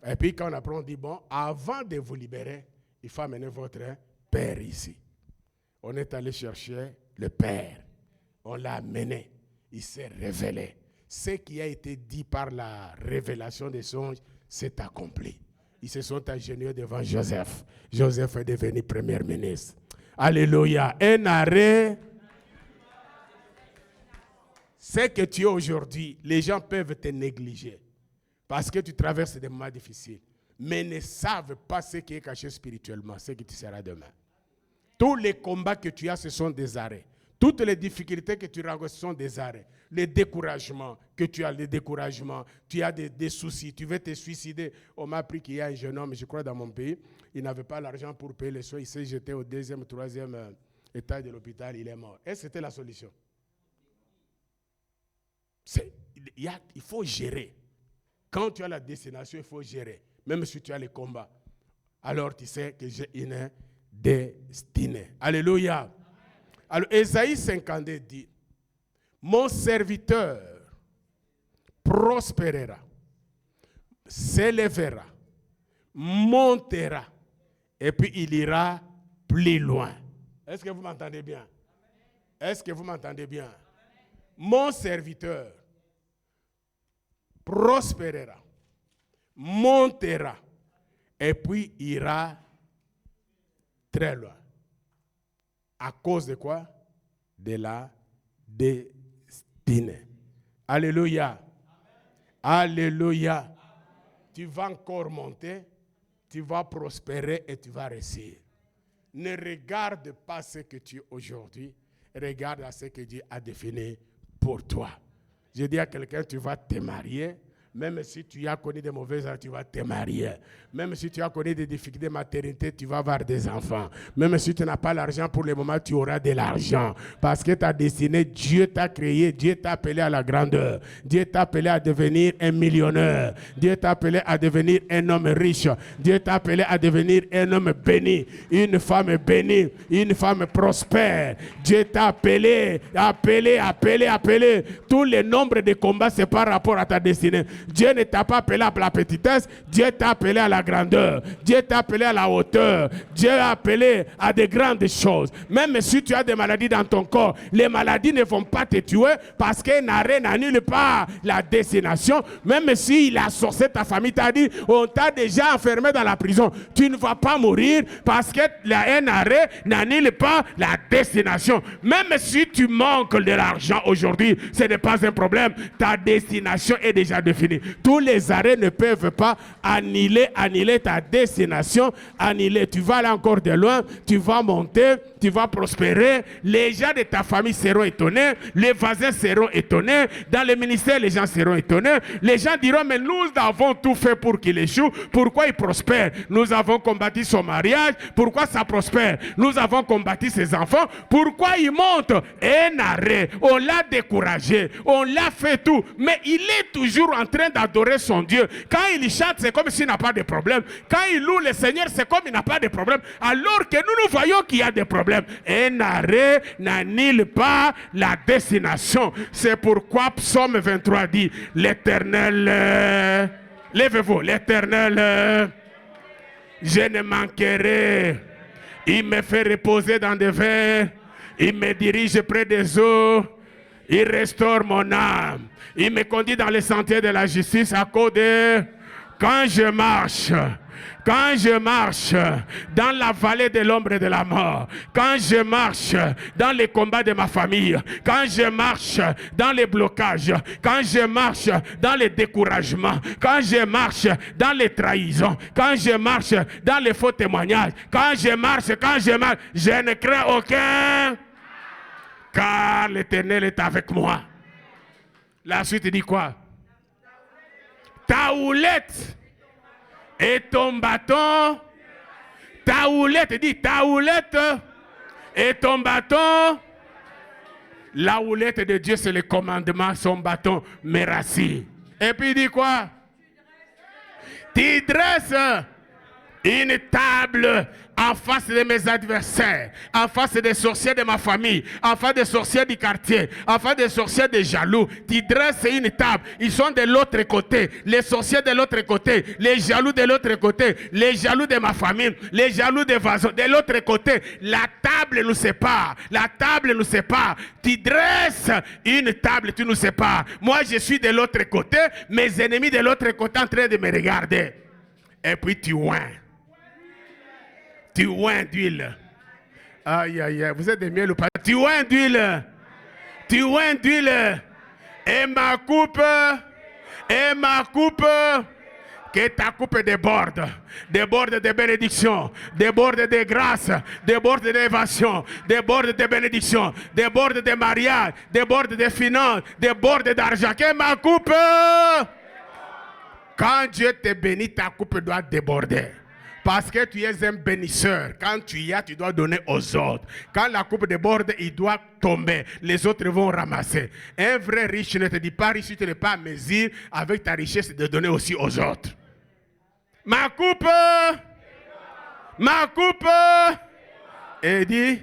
Et puis quand on apprend, on dit, bon, avant de vous libérer, il faut amener votre père ici. On est allé chercher le père. On l'a amené. Il s'est révélé. Ce qui a été dit par la révélation des songes s'est accompli. Ils se sont agenouillés devant Joseph. Joseph est devenu premier ministre. Alléluia. Un arrêt. Ce que tu es aujourd'hui, les gens peuvent te négliger parce que tu traverses des moments difficiles, mais ne savent pas ce qui est caché spirituellement, ce que tu seras demain. Tous les combats que tu as, ce sont des arrêts. Toutes les difficultés que tu rencontres, ce sont des arrêts. Les découragements que tu as, tu as des soucis, tu veux te suicider. On m'a appris qu'il y a un jeune homme, je crois dans mon pays, il n'avait pas l'argent pour payer les soins, il s'est jeté au 2e, 3e étage de l'hôpital, il est mort. Et c'était la solution. Il faut gérer. Quand tu as la destination, il faut gérer. Même si tu as les combats. Alors tu sais que j'ai une destinée. Alléluia. Alors Ésaïe 52 dit, mon serviteur prospérera, s'élèvera, montera, et puis il ira plus loin. Est-ce que vous m'entendez bien? Est-ce que vous m'entendez bien? Mon serviteur prospérera, montera, et puis ira très loin. À cause de quoi? De la destinée. Alléluia. Alléluia. Tu vas encore monter, tu vas prospérer et tu vas réussir. Ne regarde pas ce que tu es aujourd'hui, regarde à ce que Dieu a défini pour toi. Je dis à quelqu'un, tu vas te marier. Même si tu as connu des mauvaises heures, tu vas te marier. Même si tu as connu des difficultés de maternité, tu vas avoir des enfants. Même si tu n'as pas l'argent pour le moment, tu auras de l'argent. Parce que ta destinée, Dieu t'a créé, Dieu t'a appelé à la grandeur. Dieu t'a appelé à devenir un millionnaire. Dieu t'a appelé à devenir un homme riche. Dieu t'a appelé à devenir un homme béni, une femme bénie, une femme prospère. Dieu t'a appelé. Tous les nombres de combats, c'est par rapport à ta destinée. Dieu ne t'a pas appelé à la petitesse, Dieu t'a appelé à la grandeur, Dieu t'a appelé à la hauteur, Dieu a appelé à de grandes choses. Même si tu as des maladies dans ton corps, les maladies ne vont pas te tuer parce qu'un arrêt n'annule pas la destination. Même si il a sorti ta famille, t'a dit, on t'a déjà enfermé dans la prison, tu ne vas pas mourir parce qu'un arrêt n'annule pas la destination. Même si tu manques de l'argent aujourd'hui, ce n'est pas un problème, ta destination est déjà définie. Tous les arrêts ne peuvent pas annuler ta destination, tu vas aller encore de loin, tu vas monter, tu vas prospérer, les gens de ta famille seront étonnés, les voisins seront étonnés, dans le ministère les gens seront étonnés, les gens diront mais nous avons tout fait pour qu'il échoue, pourquoi il prospère? Nous avons combattu son mariage, pourquoi ça prospère? Nous avons combattu ses enfants, pourquoi il monte? Un arrêt, on l'a découragé, on l'a fait tout, mais il est toujours en train d'adorer son Dieu. Quand il chante, c'est comme s'il n'a pas de problème. Quand il loue le Seigneur, c'est comme il n'a pas de problème. Alors que nous voyons qu'il y a des problèmes. Un arrêt n'annule pas la destination. C'est pourquoi Psaume 23 dit, l'Éternel, lèvez-vous, l'Éternel, je ne manquerai. Il me fait reposer dans des vers. Il me dirige près des eaux. Il restaure mon âme. Il me conduit dans les sentiers de la justice à cause de... Quand je marche dans la vallée de l'ombre de la mort, quand je marche dans les combats de ma famille, quand je marche dans les blocages, quand je marche dans les découragements, quand je marche dans les trahisons, quand je marche dans les faux témoignages, quand je marche, je ne crains aucun, car l'Éternel est avec moi. La suite dit quoi? Ta houlette et ton bâton. Ta houlette, dit ta houlette et ton bâton. La houlette de Dieu, c'est le commandement, son bâton me rassure. Et puis il dit quoi? Tu dresses Une table en face de mes adversaires, en face des sorciers de ma famille, en face des sorciers du quartier, en face des sorciers des jaloux. Tu dresses une table. Ils sont de l'autre côté. Les sorciers de l'autre côté. Les jaloux de l'autre côté. Les jaloux de ma famille. Les jaloux des voisins. De l'autre côté. La table nous sépare. La table nous sépare. Tu dresses une table, tu nous sépares. Moi, je suis de l'autre côté. Mes ennemis de l'autre côté en train de me regarder. Et puis tu oins. Tu oins d'huile. Aïe, aïe, aïe. Vous êtes des miels ou pas? Tu oins d'huile. Tu oins d'huile. Et ma coupe. Que ta coupe déborde. Déborde de bénédictions. Déborde de grâces. Déborde d'évasion. Déborde de bénédictions. Déborde de mariage. Déborde de finances. Déborde d'argent. Que ma coupe. Quand Dieu te bénit, ta coupe doit déborder. Parce que tu es un bénisseur. Quand tu y as, tu dois donner aux autres. Quand la coupe déborde, il doit tomber. Les autres vont ramasser. Un vrai riche ne te dit pas riche, tu n'es pas à mesure avec ta richesse de donner aussi aux autres. Ma coupe. Et dit,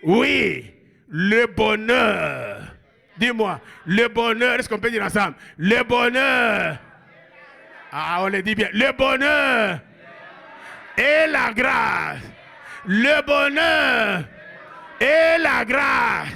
oui, le bonheur. Dis-moi, le bonheur, est-ce qu'on peut dire ensemble? Le bonheur. Ah, on le dit bien. Le bonheur. Et la grâce, le bonheur et la grâce,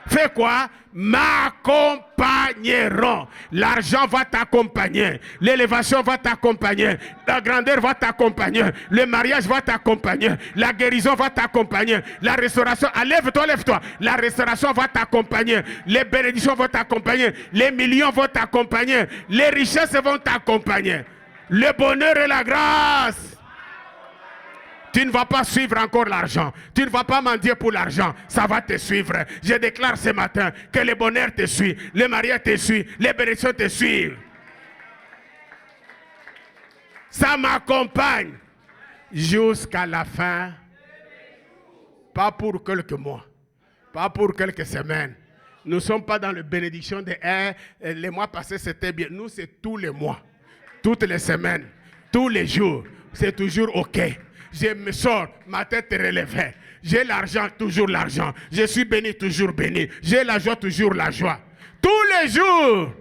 fais quoi? M'accompagneront. L'argent va t'accompagner, l'élévation va t'accompagner, la grandeur va t'accompagner, le mariage va t'accompagner, la guérison va t'accompagner, la restauration, lève-toi, lève-toi, la restauration va t'accompagner, les bénédictions vont t'accompagner, les millions vont t'accompagner, les richesses vont t'accompagner, le bonheur et la grâce. Tu ne vas pas suivre encore l'argent. Tu ne vas pas mendier pour l'argent. Ça va te suivre. Je déclare ce matin que le bonheur te suit, le mariage te suit, les bénédictions te suivent. Ça m'accompagne jusqu'à la fin. Pas pour quelques mois. Pas pour quelques semaines. Nous ne sommes pas dans la bénédiction de les mois passés c'était bien. Nous c'est tous les mois. Toutes les semaines. Tous les jours. C'est toujours OK. Je me sors, ma tête est relevée. J'ai l'argent, toujours l'argent. Je suis béni, toujours béni. J'ai la joie, toujours la joie. Tous les jours.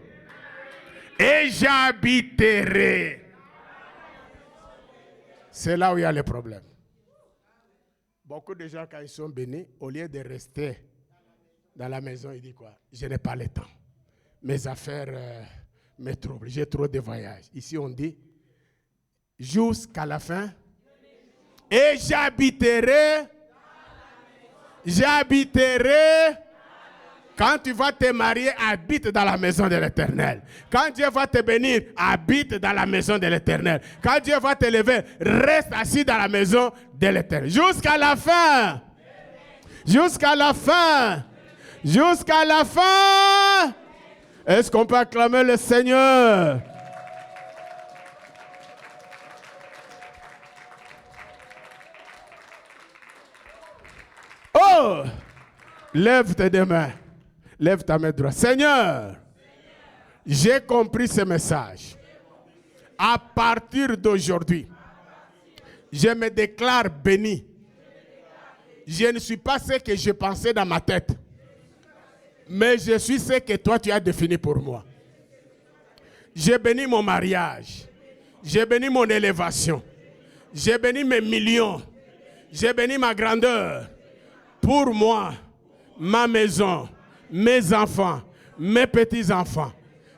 Et j'habiterai. C'est là où il y a le problème. Beaucoup de gens, quand ils sont bénis, au lieu de rester dans la maison, ils disent quoi? Je n'ai pas le temps. Mes affaires me troublent. J'ai trop de voyages. Ici, on dit, jusqu'à la fin. Et j'habiterai. Quand tu vas te marier, habite dans la maison de l'Éternel. Quand Dieu va te bénir, habite dans la maison de l'Éternel. Quand Dieu va te lever, reste assis dans la maison de l'Éternel. Jusqu'à la fin. Jusqu'à la fin. Jusqu'à la fin. Est-ce qu'on peut acclamer le Seigneur? Oh! Lève tes deux mains. Lève ta main droite. Seigneur, j'ai compris ce message. À partir d'aujourd'hui, je me déclare béni. Je ne suis pas ce que je pensais dans ma tête, mais je suis ce que toi tu as défini pour moi. J'ai béni mon mariage. J'ai béni mon élévation. J'ai béni mes millions. J'ai béni ma grandeur. Pour moi, ma maison, mes enfants, mes petits-enfants.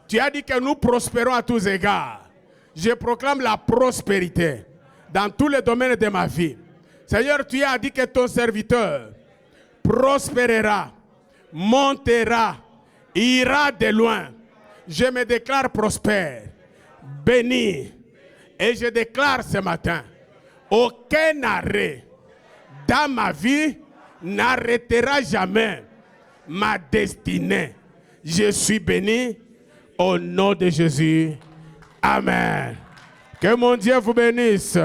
Tu as dit que nous prospérons à tous égards. Je proclame la prospérité dans tous les domaines de ma vie. Seigneur, tu as dit que ton serviteur prospérera, montera, ira de loin. Je me déclare prospère, béni. Et je déclare ce matin, aucun arrêt dans ma vie n'arrêtera jamais ma destinée. Je suis béni au nom de Jésus. Amen. Que mon Dieu vous bénisse.